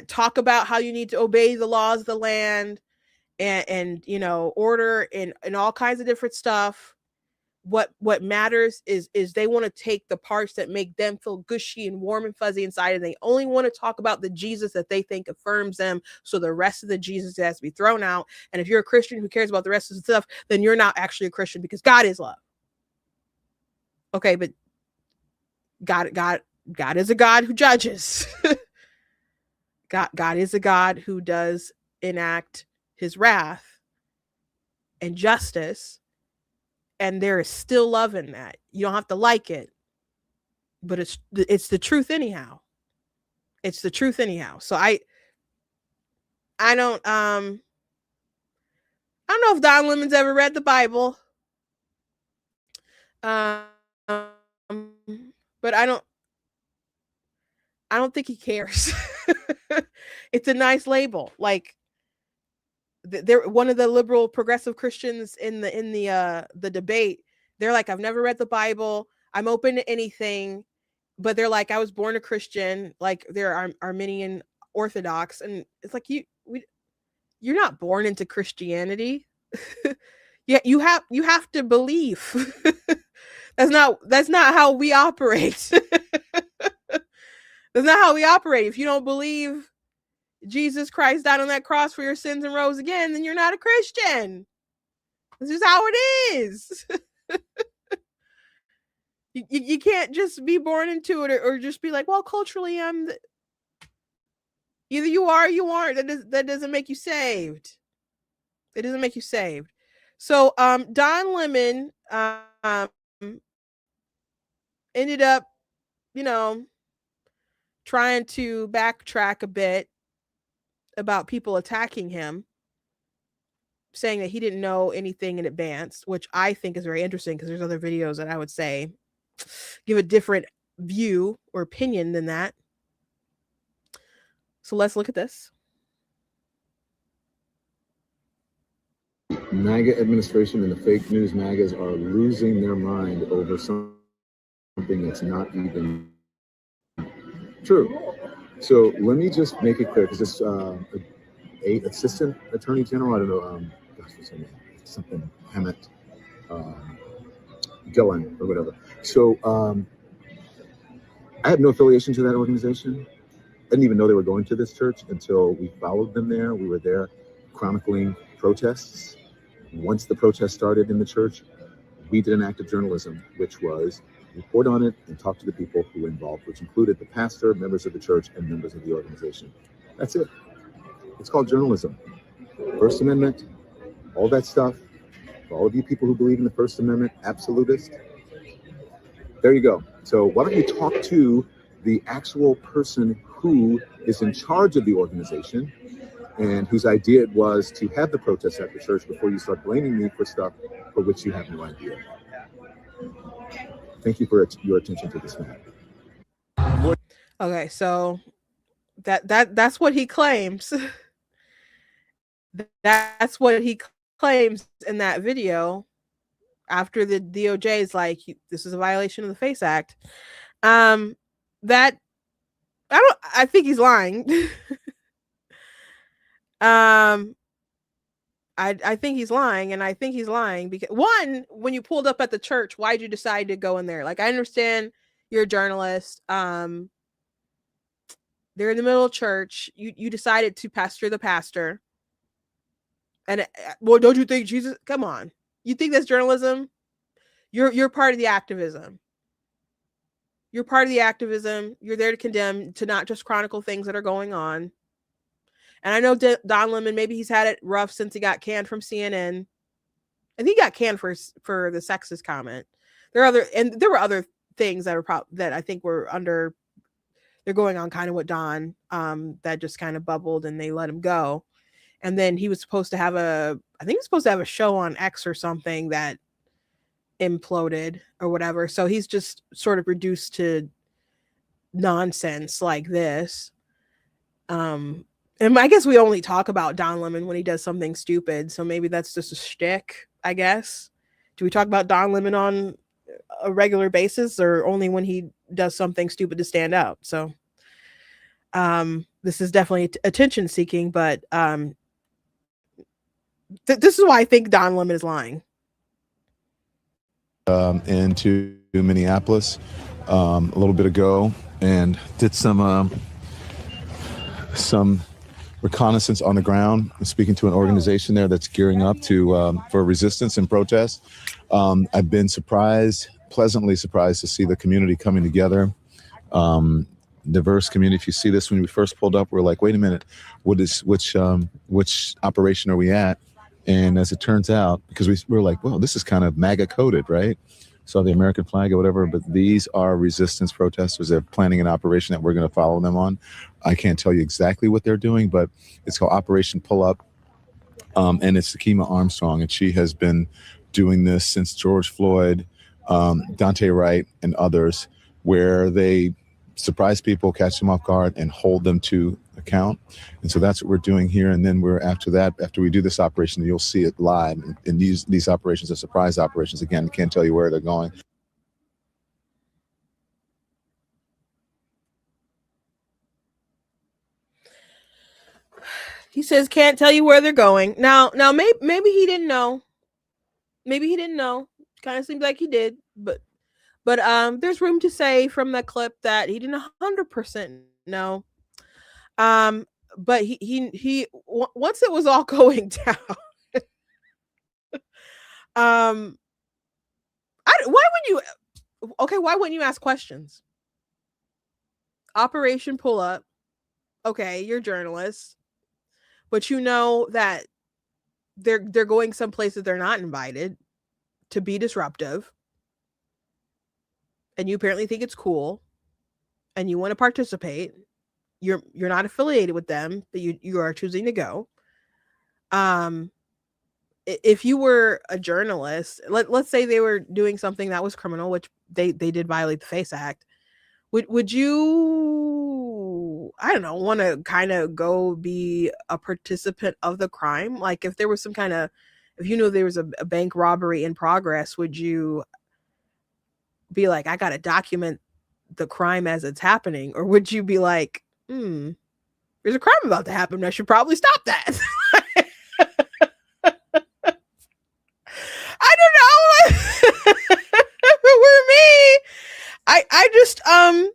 talk about how you need to obey the laws of the land and order and all kinds of different stuff. What matters is they want to take the parts that make them feel gushy and warm and fuzzy inside, and they only want to talk about the Jesus that they think affirms them. So the rest of the Jesus has to be thrown out. And if you're a Christian who cares about the rest of the stuff, then you're not actually a Christian, because God is love. Okay, but God is a God who judges. God is a God who does enact his wrath and justice. And there is still love in that. You don't have to like it, but it's the truth anyhow. It's the truth anyhow. So I don't know if Don Lemon's ever read the Bible. But I don't think he cares. It's a nice label. Like they're one of the liberal progressive Christians in the debate. They're like, I've never read the Bible. I'm open to anything, but they're like, I was born a Christian. Like they're Armenian Orthodox, and it's like you're not born into Christianity. Yeah, you have to believe. That's not how we operate. That's not how we operate. If you don't believe Jesus Christ died on that cross for your sins and rose again, then you're not a Christian. This is how it is. You can't just be born into it or just be like, well, culturally, either you are or you aren't. That doesn't make you saved. It doesn't make you saved. So Don Lemon ended up, trying to backtrack a bit about people attacking him, saying that he didn't know anything in advance, which I think is very interesting because there's other videos that I would say give a different view or opinion than that. So let's look at this. MAGA administration and the fake news MAGAs are losing their mind over something that's not even true. So let me just make it clear, because this assistant attorney general, I don't know, what's her name? Something Hammett, Dillon or whatever. So I had no affiliation to that organization. I didn't even know they were going to this church until we followed them there. We were there chronicling protests. Once the protest started in the church, we did an act of journalism, which was report on it and talk to the people who were involved, which included the pastor, members of the church, and members of the organization. That's it. It's called journalism. First Amendment, all that stuff. For all of you people who believe in the First Amendment, absolutist, there you go. So why don't you talk to the actual person who is in charge of the organization and whose idea it was to have the protests at the church before you start blaming me for stuff for which you have no idea. Thank you for your attention to this matter. Okay, so that's what he claims. That's what he claims in that video after the DOJ is like, this is a violation of the FACE Act. That I think he's lying. I think he's lying, and I think he's lying because, one, when you pulled up at the church, why'd you decide to go in there? Like, I understand you're a journalist. They're in the middle of church. You decided to pastor the pastor. And well, don't you think Jesus? Come on, you think that's journalism? You're part of the activism. You're part of the activism. You're there to condemn, to not just chronicle things that are going on. And I know Don Lemon, maybe he's had it rough since he got canned from CNN. And he got canned for the sexist comment. There were other things that were that I think were under. They're going on kind of with Don, that just kind of bubbled and they let him go. And then he was supposed to have a show on X or something that imploded or whatever. So he's just sort of reduced to nonsense like this. And I guess we only talk about Don Lemon when he does something stupid. So maybe that's just a shtick, I guess. Do we talk about Don Lemon on a regular basis or only when he does something stupid to stand out? So this is definitely attention seeking, but this is why I think Don Lemon is lying. Into Minneapolis a little bit ago and did some reconnaissance on the ground, speaking to an organization there that's gearing up for resistance and protest. I've been pleasantly surprised to see the community coming together. Diverse community. If you see this, when we first pulled up, we're like, wait a minute, which operation are we at? And as it turns out, because we were like, well, this is kind of MAGA coded, right? So the American flag or whatever, but these are resistance protesters. They're planning an operation that we're going to follow them on. I can't tell you exactly what they're doing, but it's called Operation Pull Up. And it's Sakima Armstrong, and she has been doing this since George Floyd, Dante Wright, and others, where they surprise people, catch them off guard, and hold them to account. And so that's what we're doing here. And then after we do this operation, you'll see it live. And these operations are surprise operations. Again, can't tell you where they're going. He says can't tell you where they're going. Now maybe he didn't know. Maybe he didn't know. Kind of seems like he did, but there's room to say from that clip that he didn't 100% know. But he once it was all going down, Um, why wouldn't you ask questions? Operation Pull Up. Okay, you're a journalist, but you know that they're going some places they're not invited to be disruptive, and you apparently think it's cool, and you want to participate. You're not affiliated with them, but you are choosing to go. Um, if you were a journalist, let's say they were doing something that was criminal, which they did violate the FACE Act, would you, I don't know, want to kind of go be a participant of the crime? Like if there was some kind of, if you knew there was a bank robbery in progress, would you be like, I got to document the crime as it's happening? Or would you be like, there's a crime about to happen, I should probably stop that? I don't know. If it were me, I just and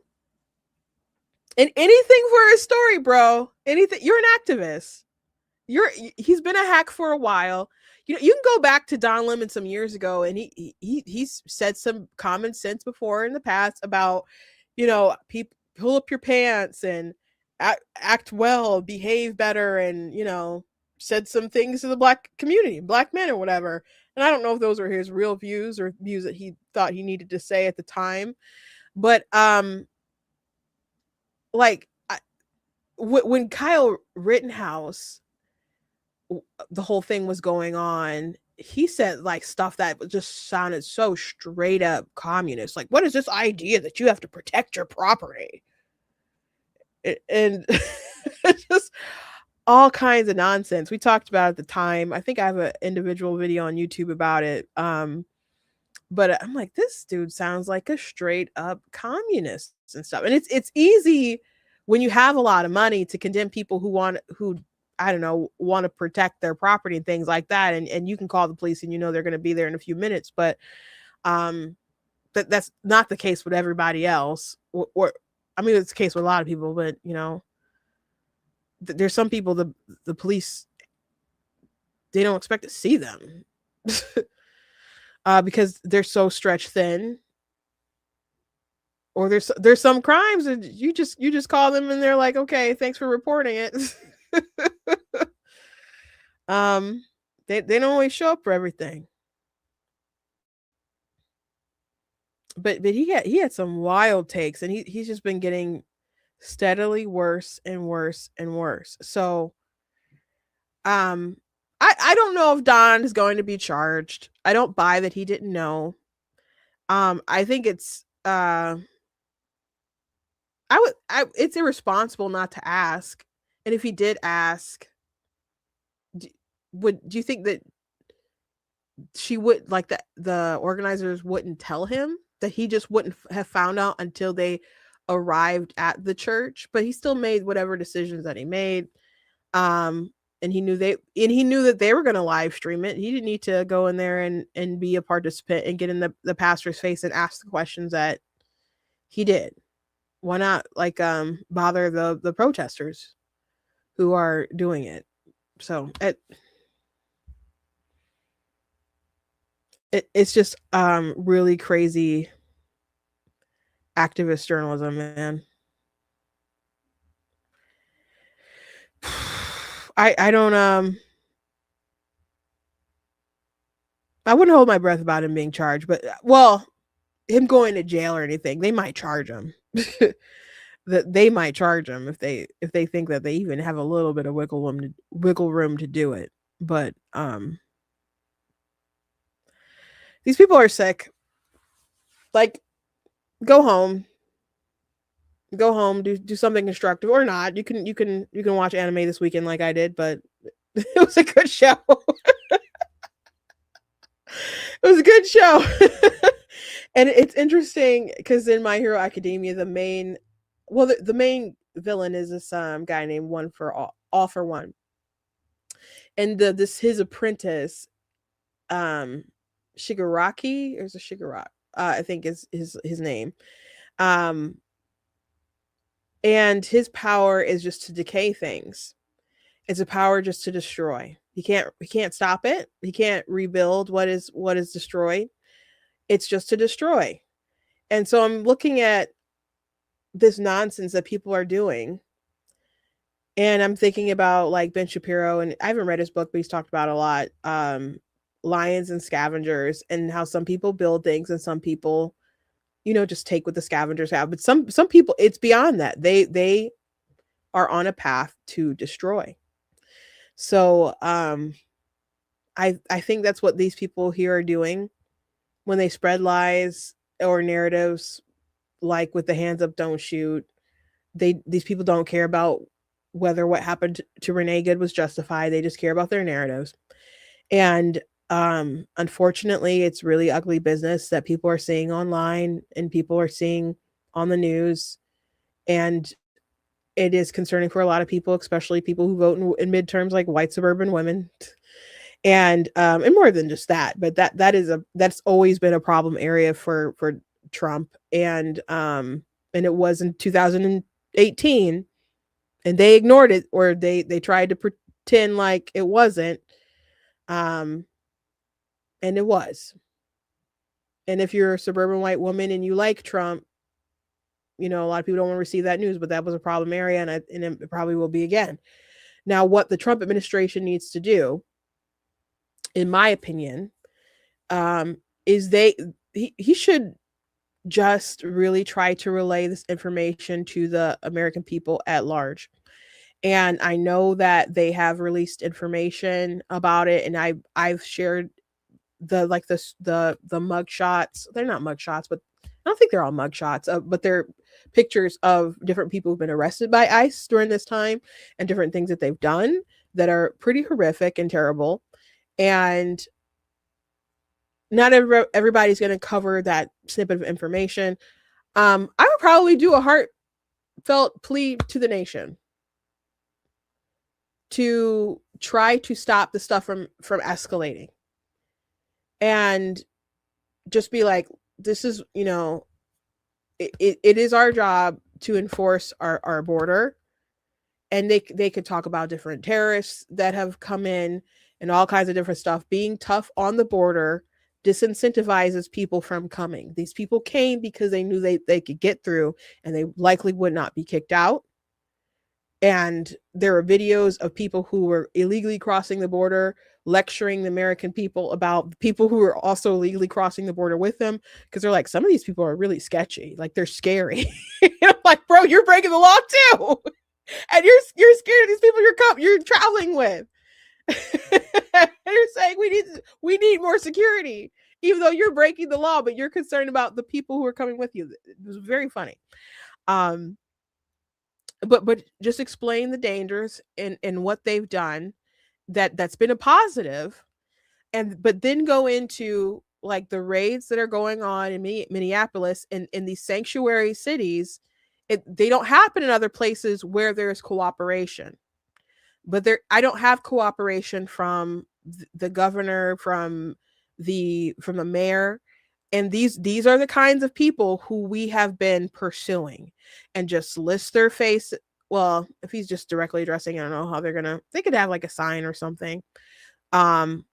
anything for a story, bro. Anything. You're an activist. He's been a hack for a while. You know, you can go back to Don Lemon some years ago, and he's said some common sense before in the past about, you know, people pull up your pants and act well, behave better, and, you know, said some things to the black community, black men or whatever. And I don't know if those were his real views or views that he thought he needed to say at the time. But like when Kyle Rittenhouse, the whole thing was going on, he said like stuff that just sounded so straight up communist. Like, what is this idea that you have to protect your property? And just all kinds of nonsense. We talked about it at the time. I think I have an individual video on YouTube about it. But I'm like, this dude sounds like a straight up communist and stuff. And it's easy when you have a lot of money to condemn people who I don't know, want to protect their property and things like that. And you can call the police and you know they're going to be there in a few minutes. But that's not the case with everybody else. Or I mean, it's the case with a lot of people, but you know, there's some people the police, they don't expect to see them because they're so stretched thin. Or there's some crimes that you just call them and they're like, okay, thanks for reporting it. They don't always show up for everything. But he had some wild takes, and he's just been getting steadily worse and worse and worse. So I don't know if Don is going to be charged. I don't buy that he didn't know. I think it's it's irresponsible not to ask. And if he did ask, do you think that she would, like, the organizers wouldn't tell him, that he just wouldn't have found out until they arrived at the church? But he still made whatever decisions that he made. And he knew that they were going to live stream it. He didn't need to go in there and be a participant and get in the pastor's face and ask the questions that he did. Why not, like, bother the protesters who are doing it? So it's just really crazy activist journalism, man. I don't I wouldn't hold my breath about him being charged, but well, him going to jail or anything, they might charge him. That they might charge him if they think that they even have a little bit of wiggle room to do it. But these people are sick. Like, go home, do something constructive, or not. You can watch anime this weekend like I did, but it was a good show. It was a good show. And it's interesting because in My Hero Academia, the main villain is this guy named All for One. And his apprentice, Shigaraki, or is it Shigaraki? I think is his name. And his power is just to decay things. It's a power just to destroy. He can't stop it. He can't rebuild what is destroyed. It's just to destroy. And so I'm looking at this nonsense that people are doing, and I'm thinking about like Ben Shapiro, and I haven't read his book, but he's talked about a lot. Lions and scavengers, and how some people build things and some people, just take what the scavengers have. But some people, it's beyond that. They are on a path to destroy. So I think that's what these people here are doing when they spread lies or narratives, like with the hands up, don't shoot. These people don't care about whether what happened to Renee Good was justified. They just care about their narratives. And unfortunately, it's really ugly business that people are seeing online and people are seeing on the news. And it is concerning for a lot of people, especially people who vote in midterms, like white suburban women. And more than just that, but that's always been a problem area for Trump. And it was in 2018, and they ignored it, or they tried to pretend like it wasn't. And it was. And if you're a suburban white woman and you like Trump, a lot of people don't want to receive that news, but that was a problem area, and it probably will be again. Now, what the Trump administration needs to do, in my opinion, is he should just really try to relay this information to the American people at large. And I know that they have released information about it, and I've shared the mug shots. They're not mug shots, but I don't think they're all mug shots, but they're pictures of different people who've been arrested by ICE during this time, and different things that they've done that are pretty horrific and terrible. And not everybody's going to cover that snippet of information. I would probably do a heartfelt plea to the nation to try to stop the stuff from escalating, and just be like, this is, it is our job to enforce our border. And they could talk about different terrorists that have come in and all kinds of different stuff. Being tough on the border disincentivizes people from coming. These people came because they knew they could get through, and they likely would not be kicked out. And there are videos of people who were illegally crossing the border lecturing the American people about people who are also illegally crossing the border with them, because they're like, some of these people are really sketchy, like they're scary. I'm like, bro, you're breaking the law too, and you're scared of these people you're traveling with. You're saying we need more security, even though you're breaking the law, but you're concerned about the people who are coming with you. It was very funny. But just explain the dangers and what they've done that's been a positive, but then go into like the raids that are going on in Minneapolis and in these sanctuary cities. They don't happen in other places where there's cooperation, but I don't have cooperation from the governor, from the mayor. And these are the kinds of people who we have been pursuing, and just list their face. Well, if he's just directly addressing, I don't know how they could have like a sign or something. Have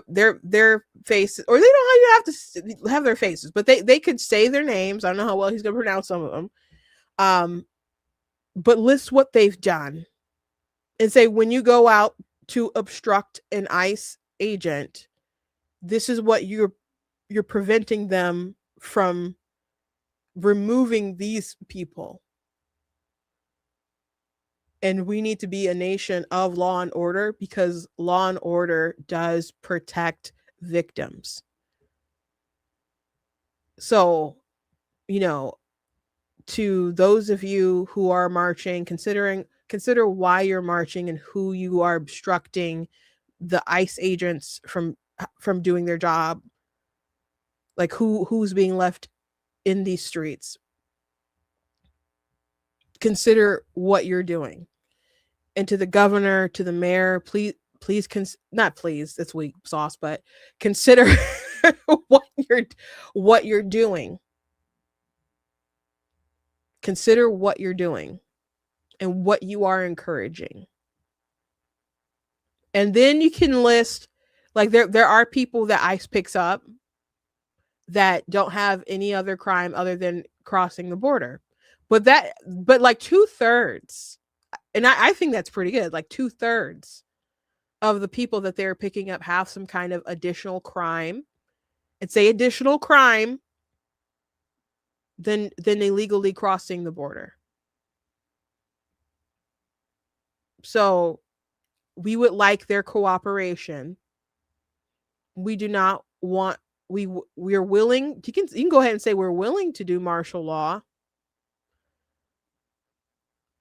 their faces, or they don't even have to have their faces, but they could say their names. I don't know how well he's going to pronounce some of them. But list what they've done and say, when you go out to obstruct an ICE agent, this is what you're preventing them from removing these people. And we need to be a nation of law and order, because law and order does protect victims. So, to those of you who are marching, consider why you're marching and who you are obstructing the ICE agents from doing their job. Like who's being left in these streets. Consider what you're doing. And to the governor, to the mayor, please, not please, that's weak sauce, but consider what you're doing. Consider what you're doing and what you are encouraging. And then you can list, like, there are people that ICE picks up that don't have any other crime other than crossing the border. But like 2/3, and I think that's pretty good. Like 2/3 of the people that they're picking up have some kind of additional crime. And say additional crime than illegally crossing the border. So we would like their cooperation. We do not want, we're willing, you can go ahead and say we're willing to do martial law,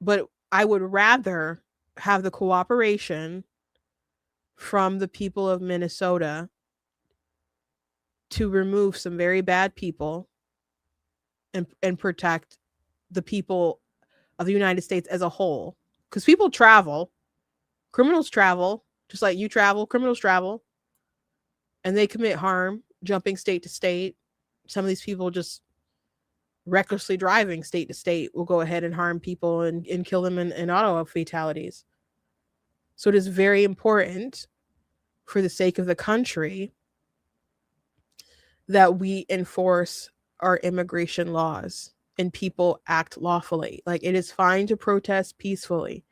but I would rather have the cooperation from the people of Minnesota to remove some very bad people and protect the people of the United States as a whole. Because people travel, criminals travel, just like you travel, criminals travel, and they commit harm, jumping state to state. Some of these people just recklessly driving state to state will go ahead and harm people and kill them in auto fatalities. So it is very important, for the sake of the country, that we enforce our immigration laws and people act lawfully. Like, it is fine to protest peacefully,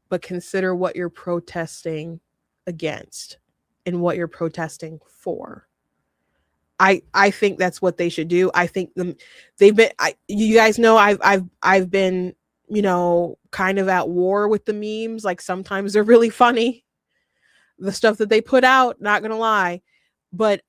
but consider what you're protesting against and what you're protesting for. I think that's what they should do. I think you guys know I've been, kind of at war with the memes. Like, sometimes they're really funny, the stuff that they put out, not gonna lie. But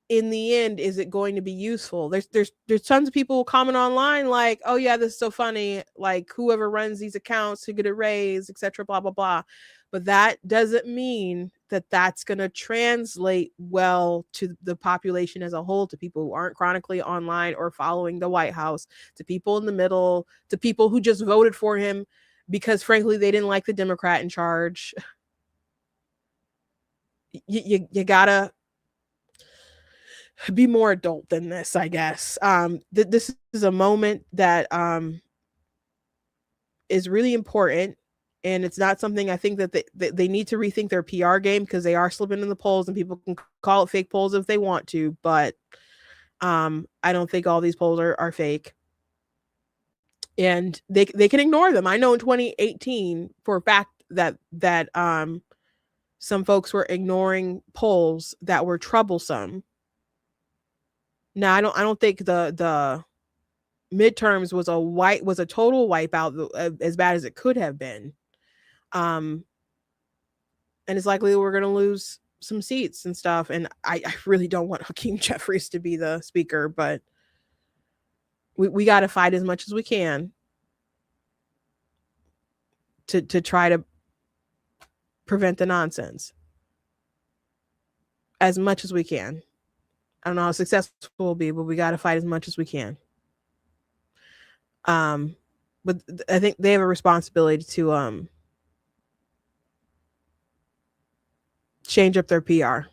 in the end, is it going to be useful? There's tons of people who comment online like, oh yeah, this is so funny, like, whoever runs these accounts who get a raise, etc., blah blah blah. But that doesn't mean that that's going to translate well to the population as a whole, to people who aren't chronically online or following the White House, to people in the middle, to people who just voted for him because, frankly, they didn't like the Democrat in charge. You gotta be more adult than this, I guess. This is a moment that is really important, and it's not something I think that they need to rethink their PR game, because they are slipping in the polls, and people can call it fake polls if they want to, but I don't think all these polls are fake, and they can ignore them. I know in 2018 for a fact that some folks were ignoring polls that were troublesome. Now, I don't think the midterms was a total wipeout, as bad as it could have been. And it's likely we're going to lose some seats and stuff. And I really don't want Hakeem Jeffries to be the speaker, but we got to fight as much as we can to try to prevent the nonsense as much as we can. I don't know how successful we'll be, but we got to fight as much as we can. But I think they have a responsibility to change up their PR.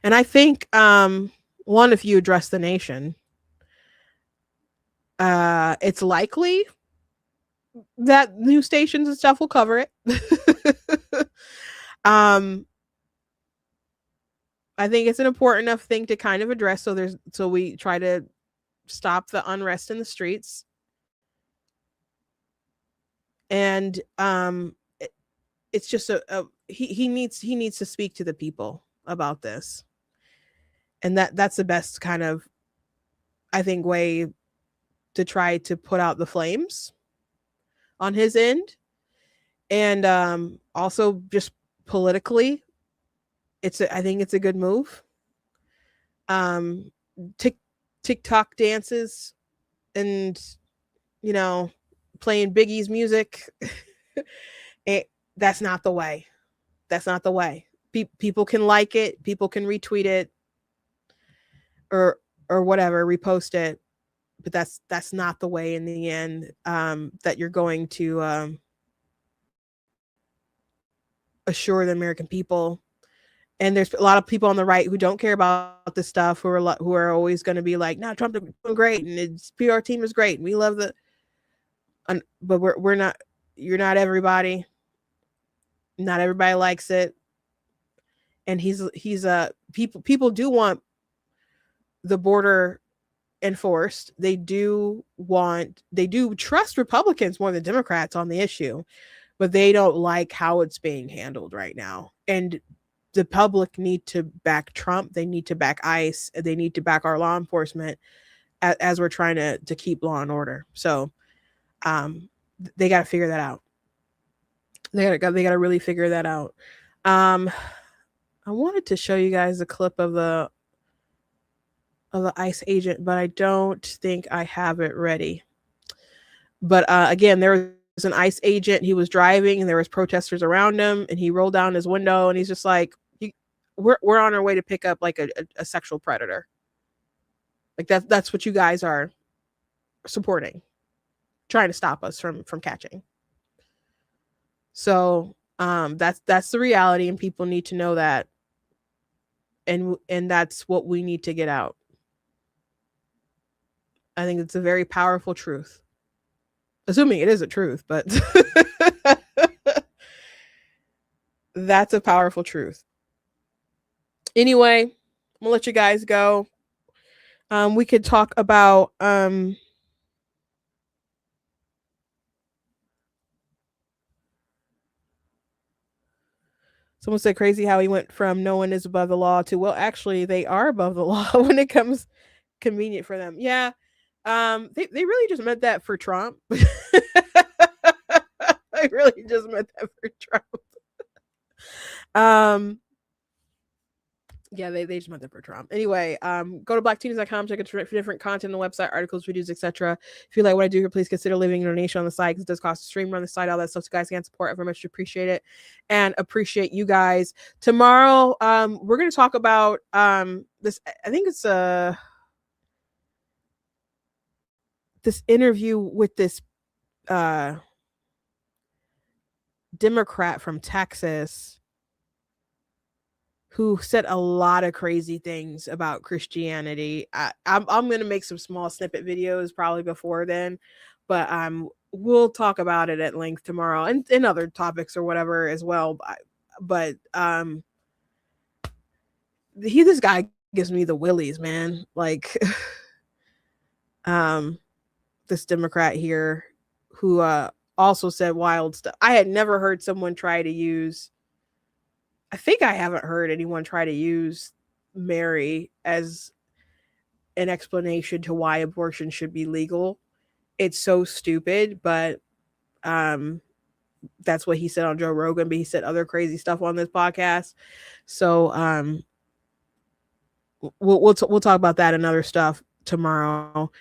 And I think one, if you address the nation, it's likely that news stations and stuff will cover it. I think it's an important enough thing to kind of address, so we try to stop the unrest in the streets. And it's just he needs to speak to the people about this, and that's the best kind of, I think, way to try to put out the flames on his end. And also, just politically, I think it's a good move. TikTok dances and playing Biggie's music, that's not the way. That's not the way. People can like it, people can retweet it, or whatever, repost it, but that's not the way in the end that you're going to assure the American people. And there's a lot of people on the right who don't care about this stuff, who are always going to be like, no, Trump is doing great, and his PR team is great, and we love but we're not. You're not everybody. Not everybody likes it. And people do want the border enforced. They do trust Republicans more than Democrats on the issue, but they don't like how it's being handled right now. And the public need to back Trump. They need to back ICE. They need to back our law enforcement as we're trying to keep law and order. So they got to figure that out. They got to really figure that out. I wanted to show you guys a clip of the ICE agent, but I don't think I have it ready. But again, there was an ICE agent. He was driving, and there was protesters around him, and he rolled down his window, and he's just like, "We're on our way to pick up like a sexual predator. Like that's what you guys are supporting, trying to stop us from catching." So that's the reality, and people need to know that, and that's what we need to get out. I think it's a very powerful truth, assuming it is a truth, but that's a powerful truth. Anyway, I'm gonna let you guys go. We could talk about someone said crazy how he went from no one is above the law to, well, actually they are above the law when it comes convenient for them. Yeah. They really just meant that for Trump. They really just meant that for Trump. Yeah, they just meant that for Trump. Anyway, go to blackteeners.com, check out different content on the website, articles, videos, etc. If you like what I do here, please consider leaving a donation on the site, because it does cost a stream, run the site, all that stuff. So you guys can support. I very much appreciate it, and appreciate you guys. Tomorrow, we're going to talk about this. I think it's this interview with this Democrat from Texas who said a lot of crazy things about Christianity. I'm going to make some small snippet videos probably before then, but we'll talk about it at length tomorrow, and other topics or whatever as well. But this guy gives me the willies, man. Like this Democrat here who also said wild stuff. I had never heard someone try to use, I think I haven't heard anyone try to use Mary as an explanation to why abortion should be legal. It's so stupid, but that's what he said on Joe Rogan, but he said other crazy stuff on this podcast. So we'll talk about that and other stuff tomorrow.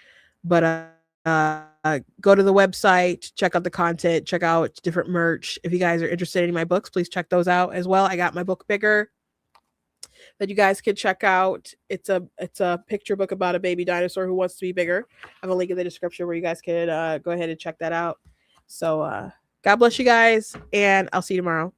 But go to the website, check out the content, check out different merch. If you guys are interested in my books, please check those out as well. I got my book Bigger that you guys could check out. It's a picture book about a baby dinosaur who wants to be bigger. I have a link in the description where you guys could go ahead and check that out. So God bless you guys, and I'll see you tomorrow.